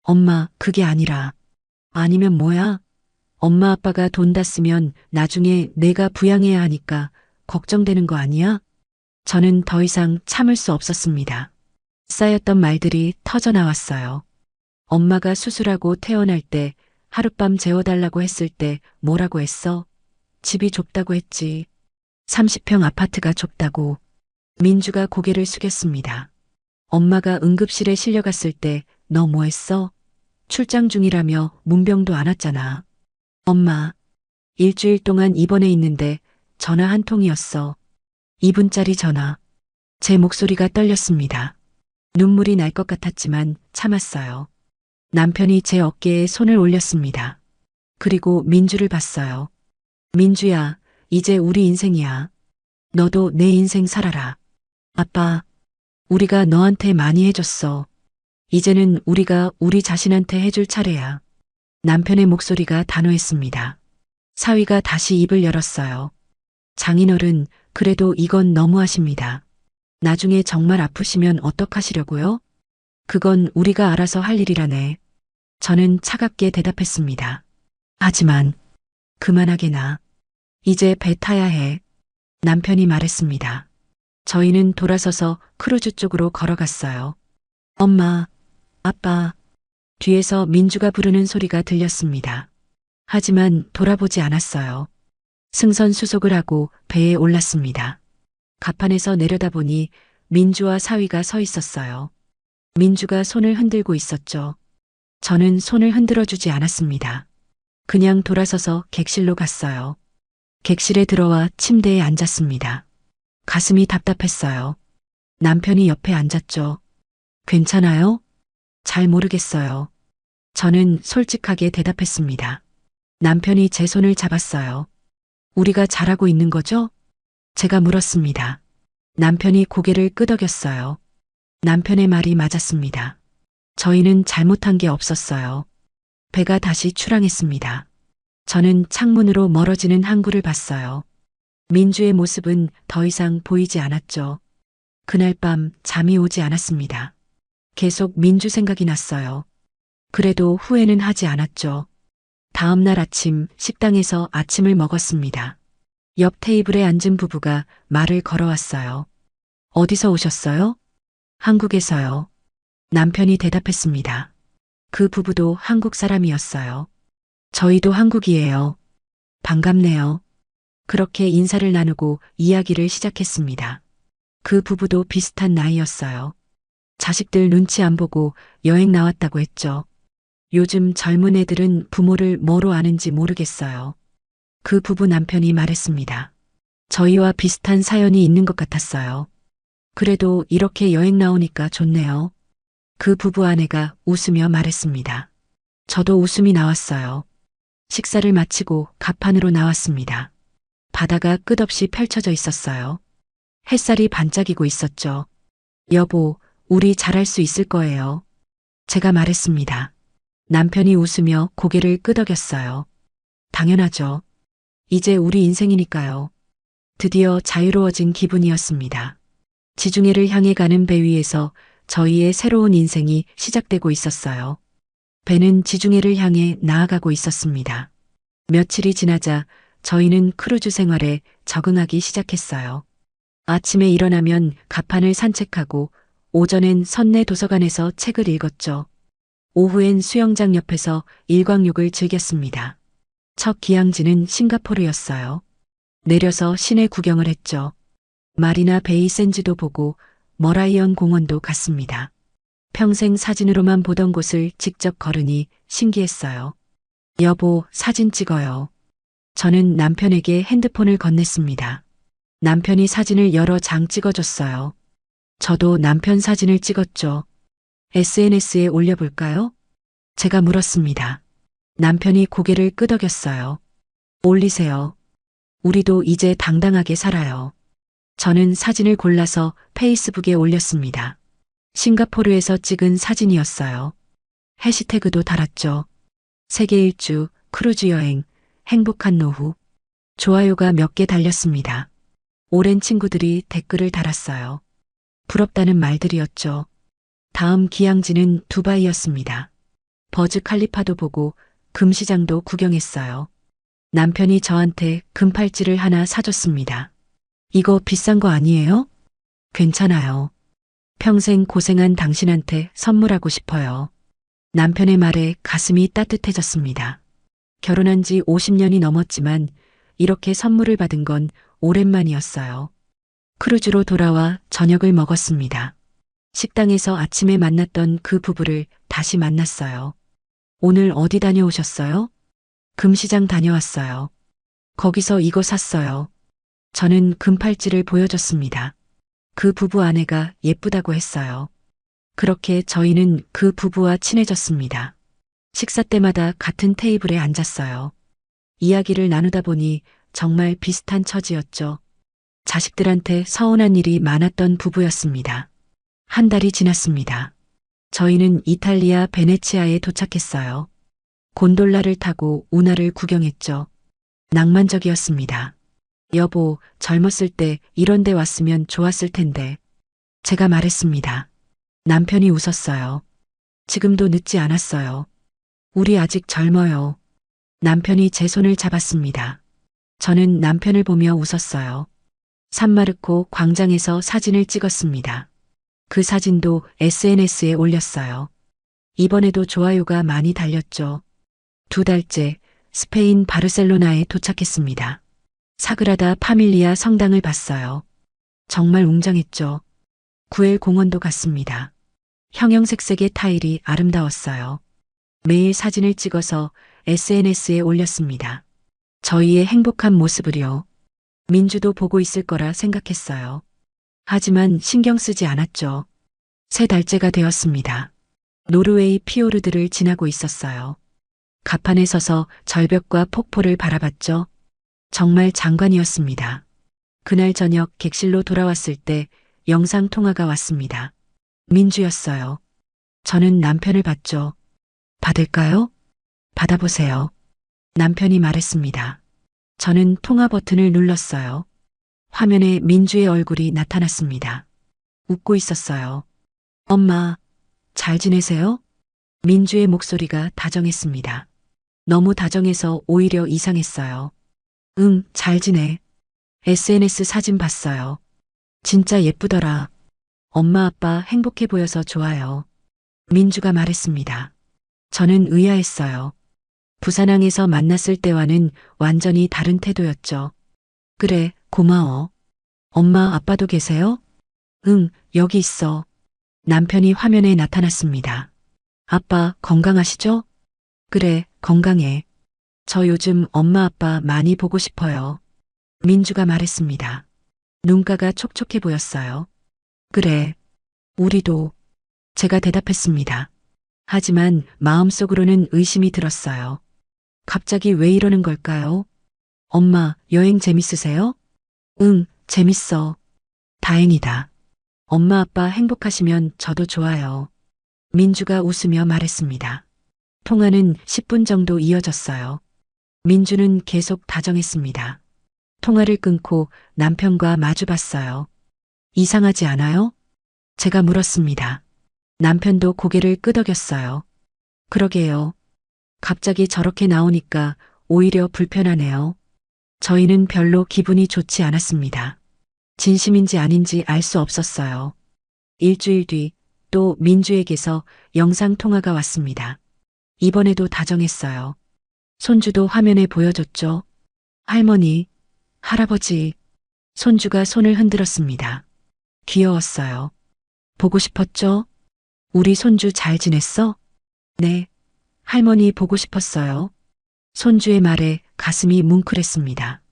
엄마, 그게 아니라. 아니면 뭐야? 엄마 아빠가 돈 다 쓰면 나중에 내가 부양해야 하니까 걱정되는 거 아니야? 저는 더 이상 참을 수 없었습니다. 쌓였던 말들이 터져 나왔어요. 엄마가 수술하고 퇴원할 때 하룻밤 재워달라고 했을 때 뭐라고 했어? 집이 좁다고 했지. 30평 아파트가 좁다고. 민주가 고개를 숙였습니다. 엄마가 응급실에 실려갔을 때 너 뭐 했어? 출장 중이라며 문병도 안 왔잖아. 엄마, 일주일 동안 입원해 있는데 전화 한 통이었어. 2분짜리 전화. 제 목소리가 떨렸습니다. 눈물이 날 것 같았지만 참았어요. 남편이 제 어깨에 손을 올렸습니다. 그리고 민주를 봤어요. 민주야, 이제 우리 인생이야. 너도 내 인생 살아라. 아빠, 우리가 너한테 많이 해줬어. 이제는 우리가 우리 자신한테 해줄 차례야. 남편의 목소리가 단호했습니다. 사위가 다시 입을 열었어요. 장인어른, 그래도 이건 너무하십니다. 나중에 정말 아프시면 어떡하시려고요? 그건 우리가 알아서 할 일이라네. 저는 차갑게 대답했습니다. 하지만 그만하게나. 이제 배 타야 해. 남편이 말했습니다. 저희는 돌아서서 크루즈 쪽으로 걸어갔어요. 엄마, 아빠, 뒤에서 민주가 부르는 소리가 들렸습니다. 하지만 돌아보지 않았어요. 승선수속을 하고 배에 올랐습니다. 갑판에서 내려다보니 민주와 사위가 서 있었어요. 민주가 손을 흔들고 있었죠. 저는 손을 흔들어주지 않았습니다. 그냥 돌아서서 객실로 갔어요. 객실에 들어와 침대에 앉았습니다. 가슴이 답답했어요. 남편이 옆에 앉았죠. 괜찮아요? 잘 모르겠어요. 저는 솔직하게 대답했습니다. 남편이 제 손을 잡았어요. 우리가 잘하고 있는 거죠? 제가 물었습니다. 남편이 고개를 끄덕였어요. 남편의 말이 맞았습니다. 저희는 잘못한 게 없었어요. 배가 다시 출항했습니다. 저는 창문으로 멀어지는 항구를 봤어요. 민주의 모습은 더 이상 보이지 않았죠. 그날 밤 잠이 오지 않았습니다. 계속 민주 생각이 났어요. 그래도 후회는 하지 않았죠. 다음 날 아침 식당에서 아침을 먹었습니다. 옆 테이블에 앉은 부부가 말을 걸어왔어요. 어디서 오셨어요? 한국에서요. 남편이 대답했습니다. 그 부부도 한국 사람이었어요. 저희도 한국이에요. 반갑네요. 그렇게 인사를 나누고 이야기를 시작했습니다. 그 부부도 비슷한 나이였어요. 자식들 눈치 안 보고 여행 나왔다고 했죠. 요즘 젊은 애들은 부모를 뭐로 아는지 모르겠어요. 그 부부 남편이 말했습니다. 저희와 비슷한 사연이 있는 것 같았어요. 그래도 이렇게 여행 나오니까 좋네요. 그 부부 아내가 웃으며 말했습니다. 저도 웃음이 나왔어요. 식사를 마치고 갑판으로 나왔습니다. 바다가 끝없이 펼쳐져 있었어요. 햇살이 반짝이고 있었죠. 여보, 우리 잘할 수 있을 거예요. 제가 말했습니다. 남편이 웃으며 고개를 끄덕였어요. 당연하죠. 이제 우리 인생이니까요. 드디어 자유로워진 기분이었습니다. 지중해를 향해 가는 배 위에서 저희의 새로운 인생이 시작되고 있었어요. 배는 지중해를 향해 나아가고 있었습니다. 며칠이 지나자 저희는 크루즈 생활에 적응하기 시작했어요. 아침에 일어나면 갑판을 산책하고 오전엔 선내 도서관에서 책을 읽었죠. 오후엔 수영장 옆에서 일광욕을 즐겼습니다. 첫 기항지는 싱가포르였어요. 내려서 시내 구경을 했죠. 마리나 베이 샌즈도 보고 머라이언 공원도 갔습니다. 평생 사진으로만 보던 곳을 직접 걸으니 신기했어요. 여보, 사진 찍어요. 저는 남편에게 핸드폰을 건넸습니다. 남편이 사진을 여러 장 찍어줬어요. 저도 남편 사진을 찍었죠. SNS에 올려볼까요? 제가 물었습니다. 남편이 고개를 끄덕였어요. 올리세요. 우리도 이제 당당하게 살아요. 저는 사진을 골라서 페이스북에 올렸습니다. 싱가포르에서 찍은 사진이었어요. 해시태그도 달았죠. 세계 일주, 크루즈 여행, 행복한 노후. 좋아요가 몇 개 달렸습니다. 오랜 친구들이 댓글을 달았어요. 부럽다는 말들이었죠. 다음 기항지는 두바이였습니다. 버즈 칼리파도 보고 금시장도 구경했어요. 남편이 저한테 금팔찌를 하나 사줬습니다. 이거 비싼 거 아니에요? 괜찮아요. 평생 고생한 당신한테 선물하고 싶어요. 남편의 말에 가슴이 따뜻해졌습니다. 결혼한 지 50년이 넘었지만 이렇게 선물을 받은 건 오랜만이었어요. 크루즈로 돌아와 저녁을 먹었습니다. 식당에서 아침에 만났던 그 부부를 다시 만났어요. 오늘 어디 다녀오셨어요? 금시장 다녀왔어요. 거기서 이거 샀어요. 저는 금팔찌를 보여줬습니다. 그 부부 아내가 예쁘다고 했어요. 그렇게 저희는 그 부부와 친해졌습니다. 식사 때마다 같은 테이블에 앉았어요. 이야기를 나누다 보니 정말 비슷한 처지였죠. 자식들한테 서운한 일이 많았던 부부였습니다. 한 달이 지났습니다. 저희는 이탈리아 베네치아에 도착했어요. 곤돌라를 타고 운하를 구경했죠. 낭만적이었습니다. 여보, 젊었을 때 이런 데 왔으면 좋았을 텐데. 제가 말했습니다. 남편이 웃었어요. 지금도 늦지 않았어요. 우리 아직 젊어요. 남편이 제 손을 잡았습니다. 저는 남편을 보며 웃었어요. 산마르코 광장에서 사진을 찍었습니다. 그 사진도 SNS에 올렸어요. 이번에도 좋아요가 많이 달렸죠. 2달째 스페인 바르셀로나에 도착했습니다. 사그라다 파밀리아 성당을 봤어요. 정말 웅장했죠. 구엘 공원도 갔습니다. 형형색색의 타일이 아름다웠어요. 매일 사진을 찍어서 SNS에 올렸습니다. 저희의 행복한 모습을요. 민주도 보고 있을 거라 생각했어요. 하지만 신경 쓰지 않았죠. 3달째가 되었습니다. 노르웨이 피오르드를 지나고 있었어요. 갑판에 서서 절벽과 폭포를 바라봤죠. 정말 장관이었습니다. 그날 저녁 객실로 돌아왔을 때 영상 통화가 왔습니다. 민주였어요. 저는 남편을 봤죠. 받을까요? 받아보세요. 남편이 말했습니다. 저는 통화 버튼을 눌렀어요. 화면에 민주의 얼굴이 나타났습니다. 웃고 있었어요. 엄마, 잘 지내세요? 민주의 목소리가 다정했습니다. 너무 다정해서 오히려 이상했어요. 응, 잘 지내. SNS 사진 봤어요. 진짜 예쁘더라. 엄마 아빠 행복해 보여서 좋아요. 민주가 말했습니다. 저는 의아했어요. 부산항에서 만났을 때와는 완전히 다른 태도였죠. 그래, 고마워. 엄마 아빠도 계세요? 응, 여기 있어. 남편이 화면에 나타났습니다. 아빠 건강하시죠? 그래, 건강해. 저 요즘 엄마 아빠 많이 보고 싶어요. 민주가 말했습니다. 눈가가 촉촉해 보였어요. 그래, 우리도. 제가 대답했습니다. 하지만 마음속으로는 의심이 들었어요. 갑자기 왜 이러는 걸까요? 엄마, 여행 재밌으세요? 응, 재밌어. 다행이다. 엄마 아빠 행복하시면 저도 좋아요. 민주가 웃으며 말했습니다. 통화는 10분 정도 이어졌어요. 민주는 계속 다정했습니다. 통화를 끊고 남편과 마주 봤어요. 이상하지 않아요? 제가 물었습니다. 남편도 고개를 끄덕였어요. 그러게요. 갑자기 저렇게 나오니까 오히려 불편하네요. 저희는 별로 기분이 좋지 않았습니다. 진심인지 아닌지 알 수 없었어요. 일주일 뒤 또 민주에게서 영상 통화가 왔습니다. 이번에도 다정했어요. 손주도 화면에 보여줬죠. 할머니, 할아버지. 손주가 손을 흔들었습니다. 귀여웠어요. 보고 싶었죠? 우리 손주 잘 지냈어? 네. 할머니 보고 싶었어요. 손주의 말에 가슴이 뭉클했습니다.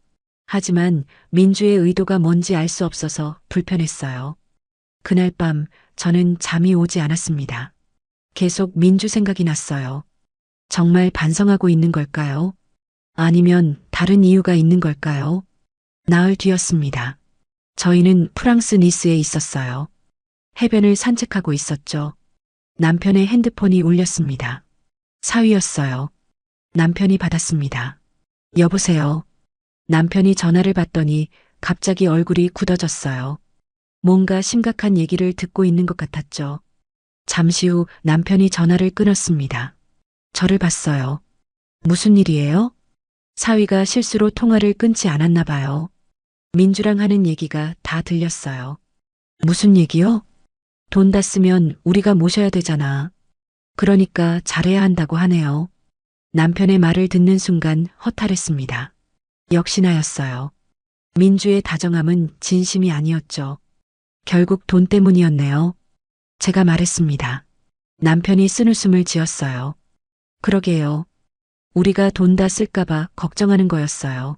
하지만 민주의 의도가 뭔지 알 수 없어서 불편했어요. 그날 밤 저는 잠이 오지 않았습니다. 계속 민주 생각이 났어요. 정말 반성하고 있는 걸까요? 아니면 다른 이유가 있는 걸까요? 나흘 뒤였습니다. 저희는 프랑스 니스에 있었어요. 해변을 산책하고 있었죠. 남편의 핸드폰이 울렸습니다. 사위였어요. 남편이 받았습니다. 여보세요. 남편이 전화를 받더니 갑자기 얼굴이 굳어졌어요. 뭔가 심각한 얘기를 듣고 있는 것 같았죠. 잠시 후 남편이 전화를 끊었습니다. 저를 봤어요. 무슨 일이에요? 사위가 실수로 통화를 끊지 않았나 봐요. 민주랑 하는 얘기가 다 들렸어요. 무슨 얘기요? 돈 다 쓰면 우리가 모셔야 되잖아. 그러니까 잘해야 한다고 하네요. 남편의 말을 듣는 순간 허탈했습니다. 역시나였어요. 민주의 다정함은 진심이 아니었죠. 결국 돈 때문이었네요. 제가 말했습니다. 남편이 쓴웃음을 지었어요. 그러게요. 우리가 돈 다 쓸까봐 걱정하는 거였어요.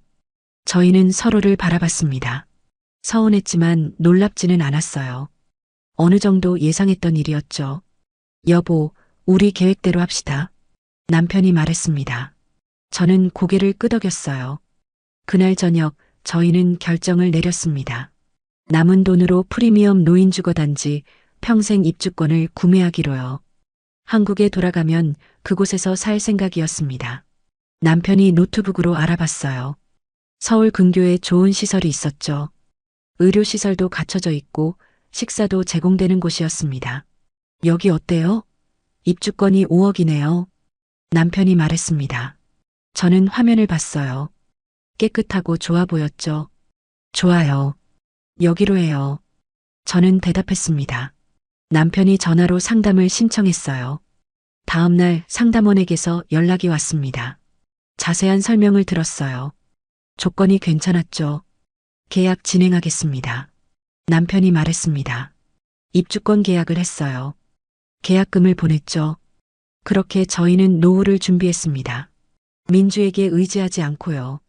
저희는 서로를 바라봤습니다. 서운했지만 놀랍지는 않았어요. 어느 정도 예상했던 일이었죠. 여보, 우리 계획대로 합시다. 남편이 말했습니다. 저는 고개를 끄덕였어요. 그날 저녁 저희는 결정을 내렸습니다. 남은 돈으로 프리미엄 노인주거단지 평생 입주권을 구매하기로요. 한국에 돌아가면 그곳에서 살 생각이었습니다. 남편이 노트북으로 알아봤어요. 서울 근교에 좋은 시설이 있었죠. 의료시설도 갖춰져 있고 식사도 제공되는 곳이었습니다. 여기 어때요? 입주권이 5억이네요. 남편이 말했습니다. 저는 화면을 봤어요. 깨끗하고 좋아 보였죠. 좋아요. 여기로 해요. 저는 대답했습니다. 남편이 전화로 상담을 신청했어요. 다음 날 상담원에게서 연락이 왔습니다. 자세한 설명을 들었어요. 조건이 괜찮았죠. 계약 진행하겠습니다. 남편이 말했습니다. 입주권 계약을 했어요. 계약금을 보냈죠. 그렇게 저희는 노후를 준비했습니다. 민주에게 의지하지 않고요.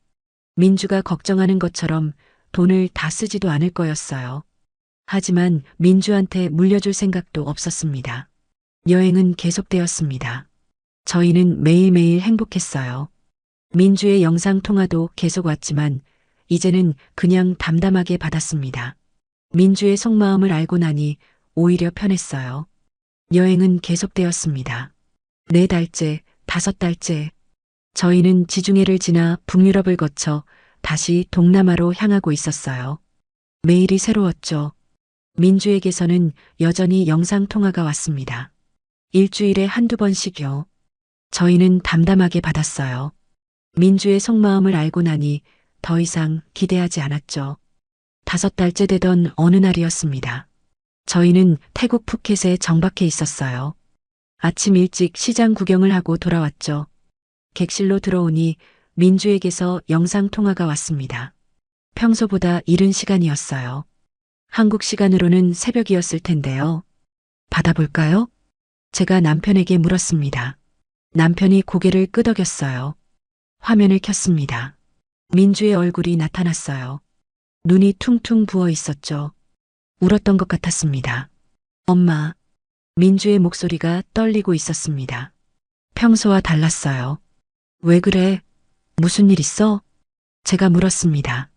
민주가 걱정하는 것처럼 돈을 다 쓰지도 않을 거였어요. 하지만 민주한테 물려줄 생각도 없었습니다. 여행은 계속되었습니다. 저희는 매일매일 행복했어요. 민주의 영상통화도 계속 왔지만 이제는 그냥 담담하게 받았습니다. 민주의 속마음을 알고 나니 오히려 편했어요. 여행은 계속되었습니다. 4달째, 5달째. 저희는 지중해를 지나 북유럽을 거쳐 다시 동남아로 향하고 있었어요. 매일이 새로웠죠. 민주에게서는 여전히 영상통화가 왔습니다. 일주일에 한두 번씩요. 저희는 담담하게 받았어요. 민주의 속마음을 알고 나니 더 이상 기대하지 않았죠. 5달째 되던 어느 날이었습니다. 저희는 태국 푸켓에 정박해 있었어요. 아침 일찍 시장 구경을 하고 돌아왔죠. 객실로 들어오니 민주에게서 영상통화가 왔습니다. 평소보다 이른 시간이었어요. 한국 시간으로는 새벽이었을 텐데요. 받아볼까요? 제가 남편에게 물었습니다. 남편이 고개를 끄덕였어요. 화면을 켰습니다. 민주의 얼굴이 나타났어요. 눈이 퉁퉁 부어 있었죠. 울었던 것 같았습니다. 엄마. 민주의 목소리가 떨리고 있었습니다. 평소와 달랐어요. 왜 그래? 무슨 일 있어? 제가 물었습니다.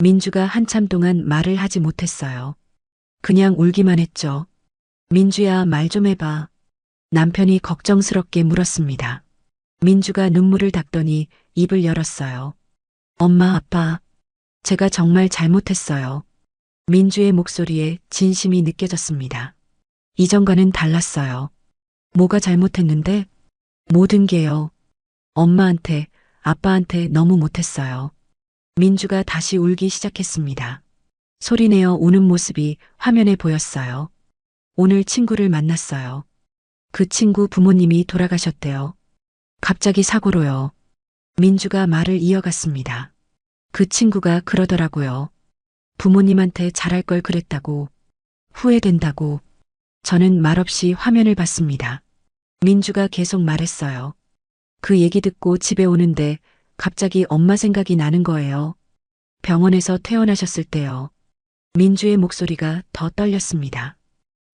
민주가 한참 동안 말을 하지 못했어요. 그냥 울기만 했죠. 민주야, 말 좀 해봐. 남편이 걱정스럽게 물었습니다. 민주가 눈물을 닦더니 입을 열었어요. 엄마, 아빠, 제가 정말 잘못했어요. 민주의 목소리에 진심이 느껴졌습니다. 이전과는 달랐어요. 뭐가 잘못했는데? 모든 게요. 엄마한테, 아빠한테 너무 못했어요. 민주가 다시 울기 시작했습니다. 소리내어 우는 모습이 화면에 보였어요. 오늘 친구를 만났어요. 그 친구 부모님이 돌아가셨대요. 갑자기 사고로요. 민주가 말을 이어갔습니다. 그 친구가 그러더라고요. 부모님한테 잘할 걸 그랬다고, 후회된다고. 저는 말없이 화면을 봤습니다. 민주가 계속 말했어요. 그 얘기 듣고 집에 오는데 갑자기 엄마 생각이 나는 거예요. 병원에서 퇴원하셨을 때요. 민주의 목소리가 더 떨렸습니다.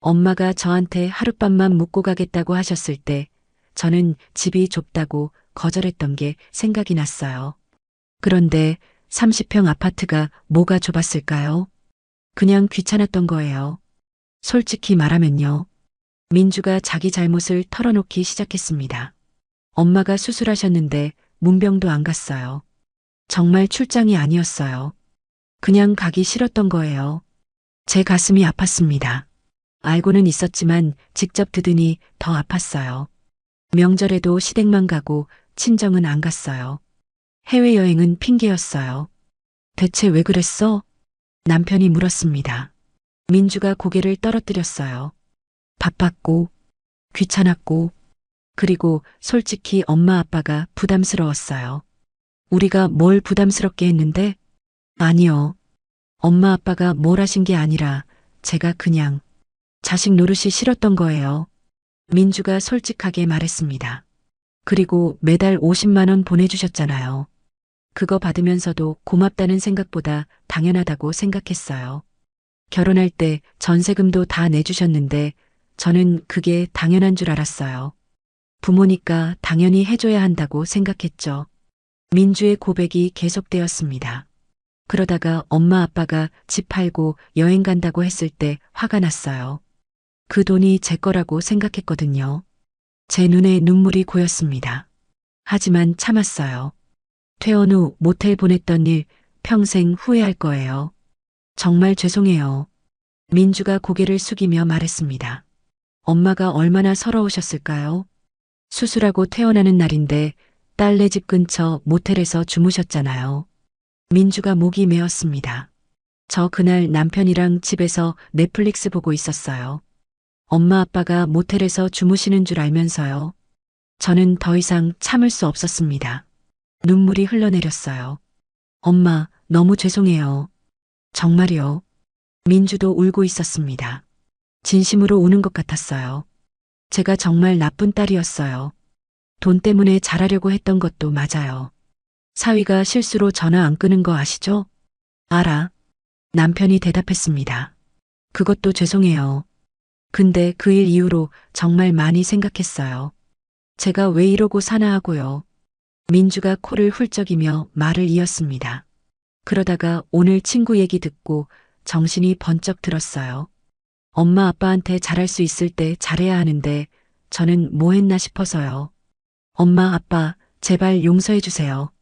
엄마가 저한테 하룻밤만 묵고 가겠다고 하셨을 때 저는 집이 좁다고 거절했던 게 생각이 났어요. 그런데 30평 아파트가 뭐가 좁았을까요? 그냥 귀찮았던 거예요. 솔직히 말하면요. 민주가 자기 잘못을 털어놓기 시작했습니다. 엄마가 수술하셨는데 문병도 안 갔어요. 정말 출장이 아니었어요. 그냥 가기 싫었던 거예요. 제 가슴이 아팠습니다. 알고는 있었지만 직접 듣으니 더 아팠어요. 명절에도 시댁만 가고 친정은 안 갔어요. 해외여행은 핑계였어요. 대체 왜 그랬어? 남편이 물었습니다. 민주가 고개를 떨어뜨렸어요. 바빴고, 귀찮았고, 그리고 솔직히 엄마 아빠가 부담스러웠어요. 우리가 뭘 부담스럽게 했는데? 아니요. 엄마 아빠가 뭘 하신 게 아니라 제가 그냥 자식 노릇이 싫었던 거예요. 민주가 솔직하게 말했습니다. 그리고 매달 50만 원 보내주셨잖아요. 그거 받으면서도 고맙다는 생각보다 당연하다고 생각했어요. 결혼할 때 전세금도 다 내주셨는데 저는 그게 당연한 줄 알았어요. 부모니까 당연히 해줘야 한다고 생각했죠. 민주의 고백이 계속되었습니다. 그러다가 엄마 아빠가 집 팔고 여행 간다고 했을 때 화가 났어요. 그 돈이 제 거라고 생각했거든요. 제 눈에 눈물이 고였습니다. 하지만 참았어요. 퇴원 후 모텔 보냈던 일 평생 후회할 거예요. 정말 죄송해요. 민주가 고개를 숙이며 말했습니다. 엄마가 얼마나 서러우셨을까요? 수술하고 퇴원하는 날인데 딸네 집 근처 모텔에서 주무셨잖아요. 민주가 목이 메었습니다. 저 그날 남편이랑 집에서 넷플릭스 보고 있었어요. 엄마 아빠가 모텔에서 주무시는 줄 알면서요. 저는 더 이상 참을 수 없었습니다. 눈물이 흘러내렸어요. 엄마, 너무 죄송해요. 정말요. 민주도 울고 있었습니다. 진심으로 우는 것 같았어요. 제가 정말 나쁜 딸이었어요. 돈 때문에 잘하려고 했던 것도 맞아요. 사위가 실수로 전화 안 끄는 거 아시죠? 알아. 남편이 대답했습니다. 그것도 죄송해요. 근데 그 일 이후로 정말 많이 생각했어요. 제가 왜 이러고 사나 하고요. 민주가 코를 훌쩍이며 말을 이었습니다. 그러다가 오늘 친구 얘기 듣고 정신이 번쩍 들었어요. 엄마 아빠한테 잘할 수 있을 때 잘해야 하는데 저는 뭐 했나 싶어서요. 엄마 아빠 제발 용서해 주세요.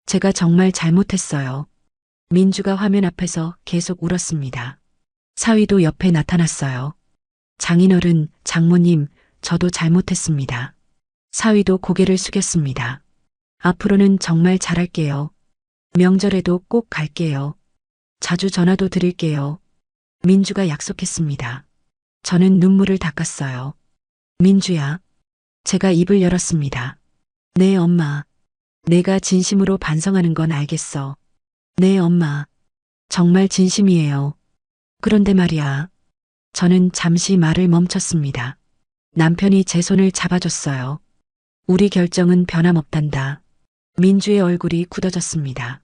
제가 정말 잘못했어요. 민주가 화면 앞에서 계속 울었습니다. 사위도 옆에 나타났어요. 장인어른, 장모님, 저도 잘못했습니다. 사위도 고개를 숙였습니다. 앞으로는 정말 잘할게요. 명절에도 꼭 갈게요. 자주 전화도 드릴게요. 민주가 약속했습니다. 저는 눈물을 닦았어요. 민주야. 제가 입을 열었습니다. 네, 엄마. 내가 진심으로 반성하는 건 알겠어. 네, 엄마. 정말 진심이에요. 그런데 말이야. 저는 잠시 말을 멈췄습니다. 남편이 제 손을 잡아줬어요. 우리 결정은 변함없단다. 민주의 얼굴이 굳어졌습니다.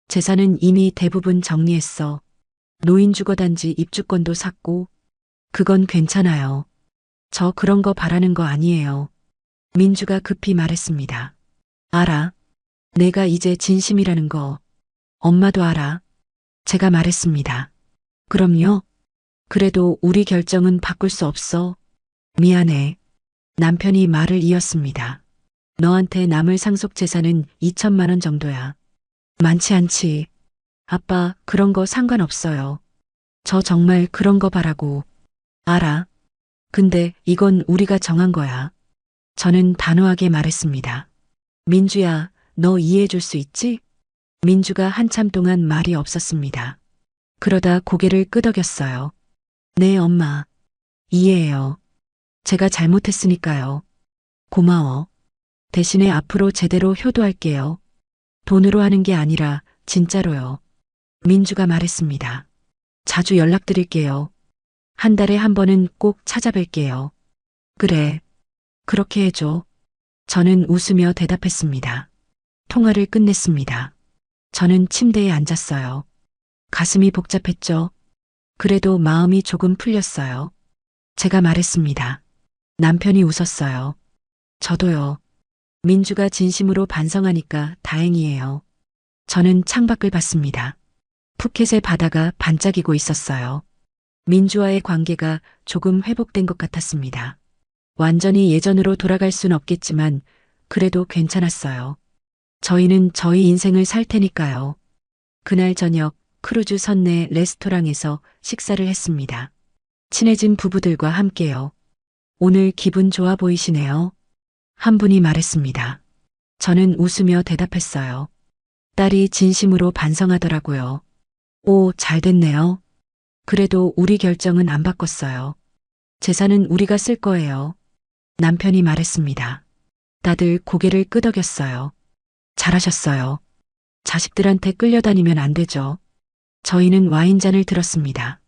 재산은 이미 대부분 정리했어. 노인주거단지 입주권도 샀고, 그건 괜찮아요. 저 그런 거 바라는 거 아니에요. 민주가 급히 말했습니다. 알아. 내가 이제 진심이라는 거. 엄마도 알아. 제가 말했습니다. 그럼요. 그래도 우리 결정은 바꿀 수 없어. 미안해. 남편이 말을 이었습니다. 너한테 남을 상속 재산은 2천만 원 정도야. 많지 않지. 아빠, 그런 거 상관없어요. 저 정말 그런 거 바라고. 알아. 근데 이건 우리가 정한 거야. 저는 단호하게 말했습니다. 민주야, 너 이해해 줄 수 있지? 민주가 한참 동안 말이 없었습니다. 그러다 고개를 끄덕였어요. 네, 엄마. 이해해요. 제가 잘못했으니까요. 고마워. 대신에 앞으로 제대로 효도할게요. 돈으로 하는 게 아니라 진짜로요. 민주가 말했습니다. 자주 연락드릴게요. 한 달에 한 번은 꼭 찾아뵐게요. 그래. 그렇게 해줘. 저는 웃으며 대답했습니다. 통화를 끝냈습니다. 저는 침대에 앉았어요. 가슴이 복잡했죠. 그래도 마음이 조금 풀렸어요. 제가 말했습니다. 남편이 웃었어요. 저도요. 민주가 진심으로 반성하니까 다행이에요. 저는 창밖을 봤습니다. 푸켓의 바다가 반짝이고 있었어요. 민주와의 관계가 조금 회복된 것 같았습니다. 완전히 예전으로 돌아갈 순 없겠지만 그래도 괜찮았어요. 저희는 저희 인생을 살 테니까요. 그날 저녁 크루즈 선내 레스토랑에서 식사를 했습니다. 친해진 부부들과 함께요. 오늘 기분 좋아 보이시네요. 한 분이 말했습니다. 저는 웃으며 대답했어요. 딸이 진심으로 반성하더라고요. 오, 잘 됐네요. 그래도 우리 결정은 안 바꿨어요. 재산은 우리가 쓸 거예요. 남편이 말했습니다. 다들 고개를 끄덕였어요. 잘하셨어요. 자식들한테 끌려다니면 안 되죠. 저희는 와인잔을 들었습니다.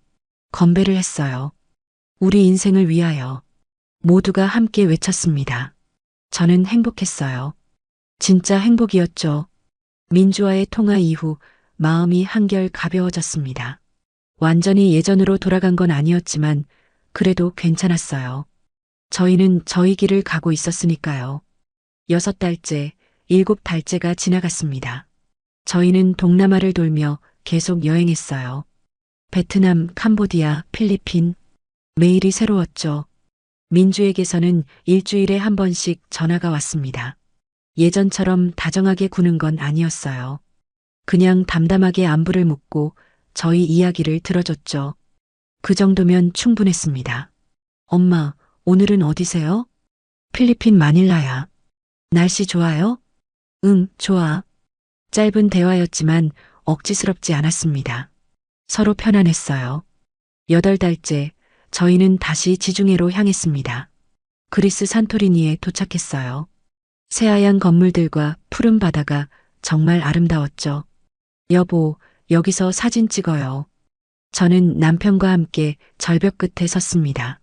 건배를 했어요. 우리 인생을 위하여. 모두가 함께 외쳤습니다. 저는 행복했어요. 진짜 행복이었죠. 민주와의 통화 이후 마음이 한결 가벼워졌습니다. 완전히 예전으로 돌아간 건 아니었지만 그래도 괜찮았어요. 저희는 저희 길을 가고 있었으니까요. 6달째, 7달째가 지나갔습니다. 저희는 동남아를 돌며 계속 여행했어요. 베트남, 캄보디아, 필리핀. 매일이 새로웠죠. 민주에게서는 일주일에 한 번씩 전화가 왔습니다. 예전처럼 다정하게 구는 건 아니었어요. 그냥 담담하게 안부를 묻고 저희 이야기를 들어줬죠. 그 정도면 충분했습니다. 엄마, 오늘은 어디세요? 필리핀 마닐라야. 날씨 좋아요? 응, 좋아. 짧은 대화였지만 억지스럽지 않았습니다. 서로 편안했어요. 8달째, 저희는 다시 지중해로 향했습니다. 그리스 산토리니에 도착했어요. 새하얀 건물들과 푸른 바다가 정말 아름다웠죠. 여보, 여기서 사진 찍어요. 저는 남편과 함께 절벽 끝에 섰습니다.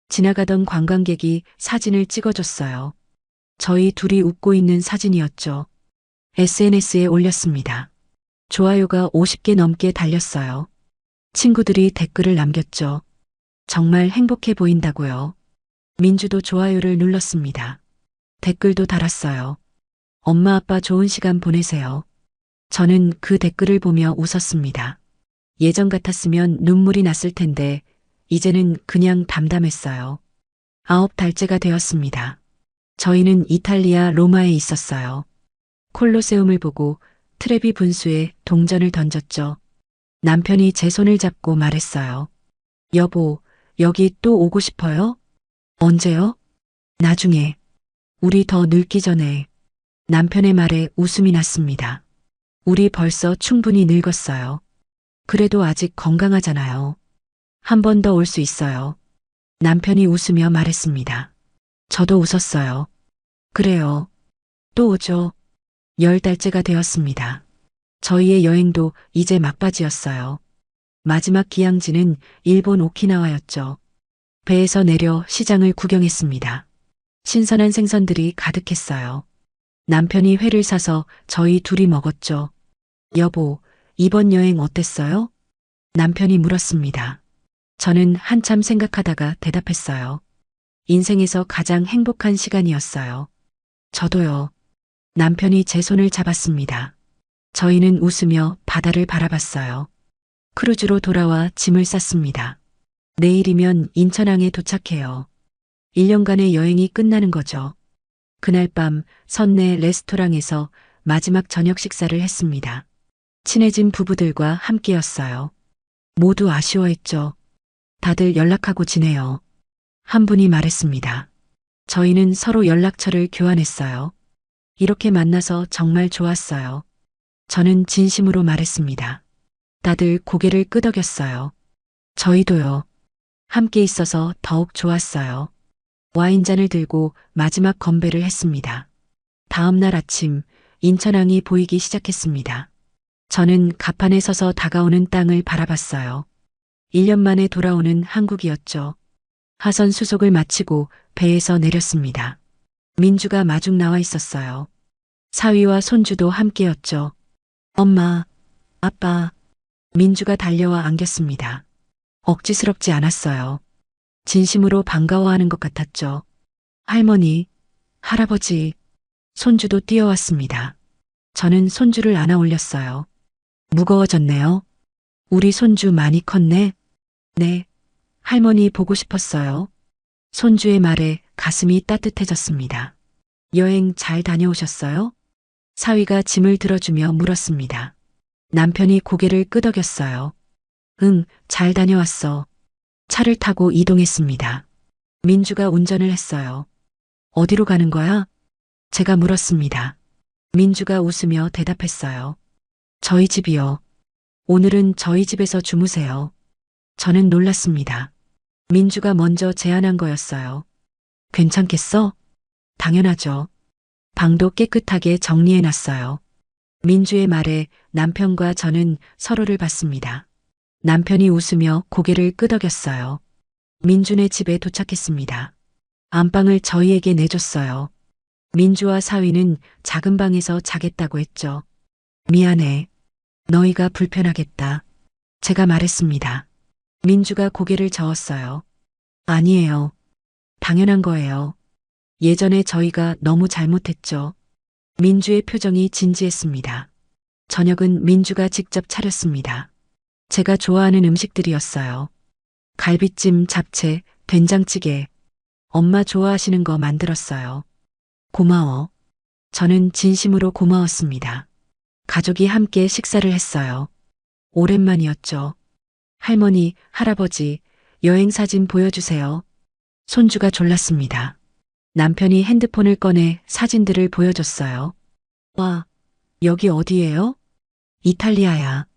지나가던 관광객이 사진을 찍어줬어요. 저희 둘이 웃고 있는 사진이었죠. SNS에 올렸습니다. 좋아요가 50개 넘게 달렸어요. 친구들이 댓글을 남겼죠. 정말 행복해 보인다고요. 민주도 좋아요를 눌렀습니다. 댓글도 달았어요. 엄마 아빠 좋은 시간 보내세요. 저는 그 댓글을 보며 웃었습니다. 예전 같았으면 눈물이 났을 텐데 이제는 그냥 담담했어요. 9달째가 되었습니다. 저희는 이탈리아 로마에 있었어요. 콜로세움을 보고 트레비 분수에 동전을 던졌죠. 남편이 제 손을 잡고 말했어요. 여보, 여기 또 오고 싶어요? 언제요? 나중에. 우리 더 늙기 전에. 남편의 말에 웃음이 났습니다. 우리 벌써 충분히 늙었어요. 그래도 아직 건강하잖아요. 한 번 더 올 수 있어요. 남편이 웃으며 말했습니다. 저도 웃었어요. 그래요. 또 오죠. 10달째가 되었습니다. 저희의 여행도 이제 막바지였어요. 마지막 기항지는 일본 오키나와였죠. 배에서 내려 시장을 구경했습니다. 신선한 생선들이 가득했어요. 남편이 회를 사서 저희 둘이 먹었죠. 여보, 이번 여행 어땠어요? 남편이 물었습니다. 저는 한참 생각하다가 대답했어요. 인생에서 가장 행복한 시간이었어요. 저도요. 남편이 제 손을 잡았습니다. 저희는 웃으며 바다를 바라봤어요. 크루즈로 돌아와 짐을 쌌습니다. 내일이면 인천항에 도착해요. 1년간의 여행이 끝나는 거죠. 그날 밤 선내 레스토랑에서 마지막 저녁 식사를 했습니다. 친해진 부부들과 함께였어요. 모두 아쉬워했죠. 다들 연락하고 지내요. 한 분이 말했습니다. 저희는 서로 연락처를 교환했어요. 이렇게 만나서 정말 좋았어요. 저는 진심으로 말했습니다. 다들 고개를 끄덕였어요. 저희도요. 함께 있어서 더욱 좋았어요. 와인잔을 들고 마지막 건배를 했습니다. 다음 날 아침 인천항이 보이기 시작했습니다. 저는 갑판에 서서 다가오는 땅을 바라봤어요. 1년 만에 돌아오는 한국이었죠. 하선 수속을 마치고 배에서 내렸습니다. 민주가 마중 나와 있었어요. 사위와 손주도 함께였죠. 엄마, 아빠. 민주가 달려와 안겼습니다. 억지스럽지 않았어요. 진심으로 반가워하는 것 같았죠. 할머니, 할아버지, 손주도 뛰어왔습니다. 저는 손주를 안아 올렸어요. 무거워졌네요. 우리 손주 많이 컸네. 네, 할머니 보고 싶었어요. 손주의 말에 가슴이 따뜻해졌습니다. 여행 잘 다녀오셨어요? 사위가 짐을 들어주며 물었습니다. 남편이 고개를 끄덕였어요. 응, 잘 다녀왔어. 차를 타고 이동했습니다. 민주가 운전을 했어요. 어디로 가는 거야? 제가 물었습니다. 민주가 웃으며 대답했어요. 저희 집이요. 오늘은 저희 집에서 주무세요. 저는 놀랐습니다. 민주가 먼저 제안한 거였어요. 괜찮겠어? 당연하죠. 방도 깨끗하게 정리해놨어요. 민주의 말에 남편과 저는 서로를 봤습니다. 남편이 웃으며 고개를 끄덕였어요. 민주네 집에 도착했습니다. 안방을 저희에게 내줬어요. 민주와 사위는 작은 방에서 자겠다고 했죠. 미안해. 너희가 불편하겠다. 제가 말했습니다. 민주가 고개를 저었어요. 아니에요. 당연한 거예요. 예전에 저희가 너무 잘못했죠. 민주의 표정이 진지했습니다. 저녁은 민주가 직접 차렸습니다. 제가 좋아하는 음식들이었어요. 갈비찜, 잡채, 된장찌개. 엄마 좋아하시는 거 만들었어요. 고마워. 저는 진심으로 고마웠습니다. 가족이 함께 식사를 했어요. 오랜만이었죠. 할머니, 할아버지, 여행 사진 보여주세요. 손주가 졸랐습니다. 남편이 핸드폰을 꺼내 사진들을 보여줬어요. 와, 여기 어디예요? 이탈리아야.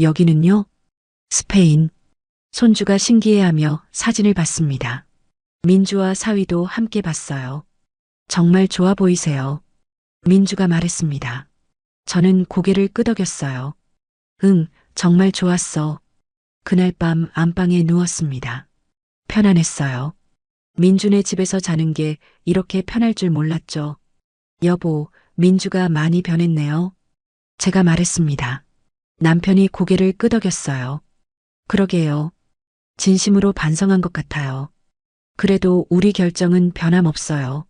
여기는요? 스페인. 손주가 신기해하며 사진을 봤습니다. 민주와 사위도 함께 봤어요. 정말 좋아 보이세요. 민주가 말했습니다. 저는 고개를 끄덕였어요. 응, 정말 좋았어. 그날 밤 안방에 누웠습니다. 편안했어요. 민주네 집에서 자는 게 이렇게 편할 줄 몰랐죠. 여보, 민주가 많이 변했네요. 제가 말했습니다. 남편이 고개를 끄덕였어요. 그러게요. 진심으로 반성한 것 같아요. 그래도 우리 결정은 변함없어요.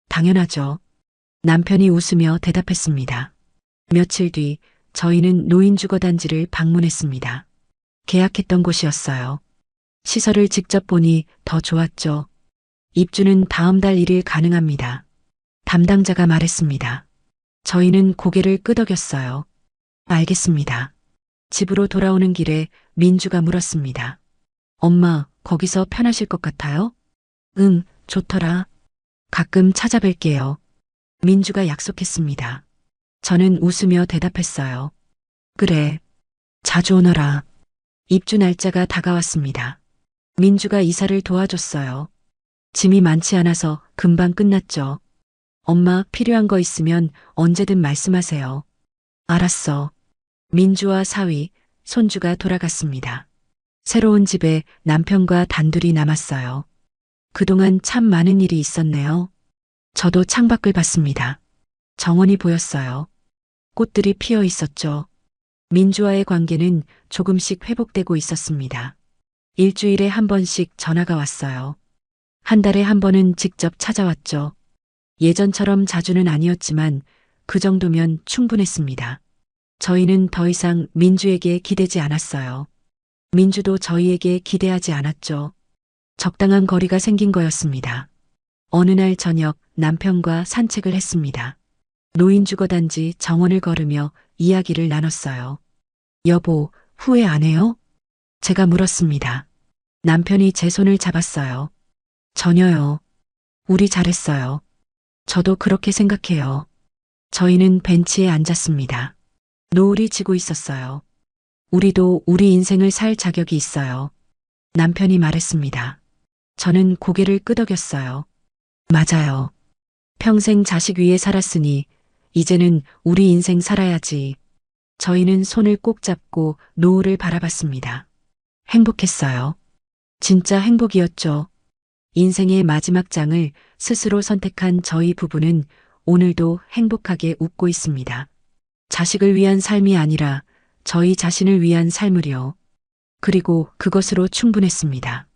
당연하죠. 남편이 웃으며 대답했습니다. 며칠 뒤 저희는 노인주거단지를 방문했습니다. 계약했던 곳이었어요. 시설을 직접 보니 더 좋았죠. 입주는 다음 달 1일 가능합니다. 담당자가 말했습니다. 저희는 고개를 끄덕였어요. 알겠습니다. 집으로 돌아오는 길에 민주가 물었습니다. 엄마, 거기서 편하실 것 같아요? 응, 좋더라. 가끔 찾아뵐게요. 민주가 약속했습니다. 저는 웃으며 대답했어요. 그래. 자주 오너라. 입주 날짜가 다가왔습니다. 민주가 이사를 도와줬어요. 짐이 많지 않아서 금방 끝났죠. 엄마 필요한 거 있으면 언제든 말씀하세요. 알았어. 민주와 사위, 손주가 돌아갔습니다. 새로운 집에 남편과 단둘이 남았어요. 그동안 참 많은 일이 있었네요. 저도 창밖을 봤습니다. 정원이 보였어요. 꽃들이 피어 있었죠. 민주와의 관계는 조금씩 회복되고 있었습니다. 일주일에 한 번씩 전화가 왔어요. 한 달에 한 번은 직접 찾아왔죠. 예전처럼 자주는 아니었지만 그 정도면 충분했습니다. 저희는 더 이상 민주에게 기대지 않았어요. 민주도 저희에게 기대하지 않았죠. 적당한 거리가 생긴 거였습니다. 어느 날 저녁 남편과 산책을 했습니다. 노인주거단지 정원을 걸으며 이야기를 나눴어요. 여보, 후회 안 해요? 제가 물었습니다. 남편이 제 손을 잡았어요. 전혀요. 우리 잘했어요. 저도 그렇게 생각해요. 저희는 벤치에 앉았습니다. 노을이 지고 있었어요. 우리도 우리 인생을 살 자격이 있어요. 남편이 말했습니다. 저는 고개를 끄덕였어요. 맞아요. 평생 자식 위에 살았으니 이제는 우리 인생 살아야지. 저희는 손을 꼭 잡고 노을을 바라봤습니다. 행복했어요. 진짜 행복이었죠. 인생의 마지막 장을 스스로 선택한 저희 부부는 오늘도 행복하게 웃고 있습니다. 자식을 위한 삶이 아니라 저희 자신을 위한 삶을요. 그리고 그것으로 충분했습니다.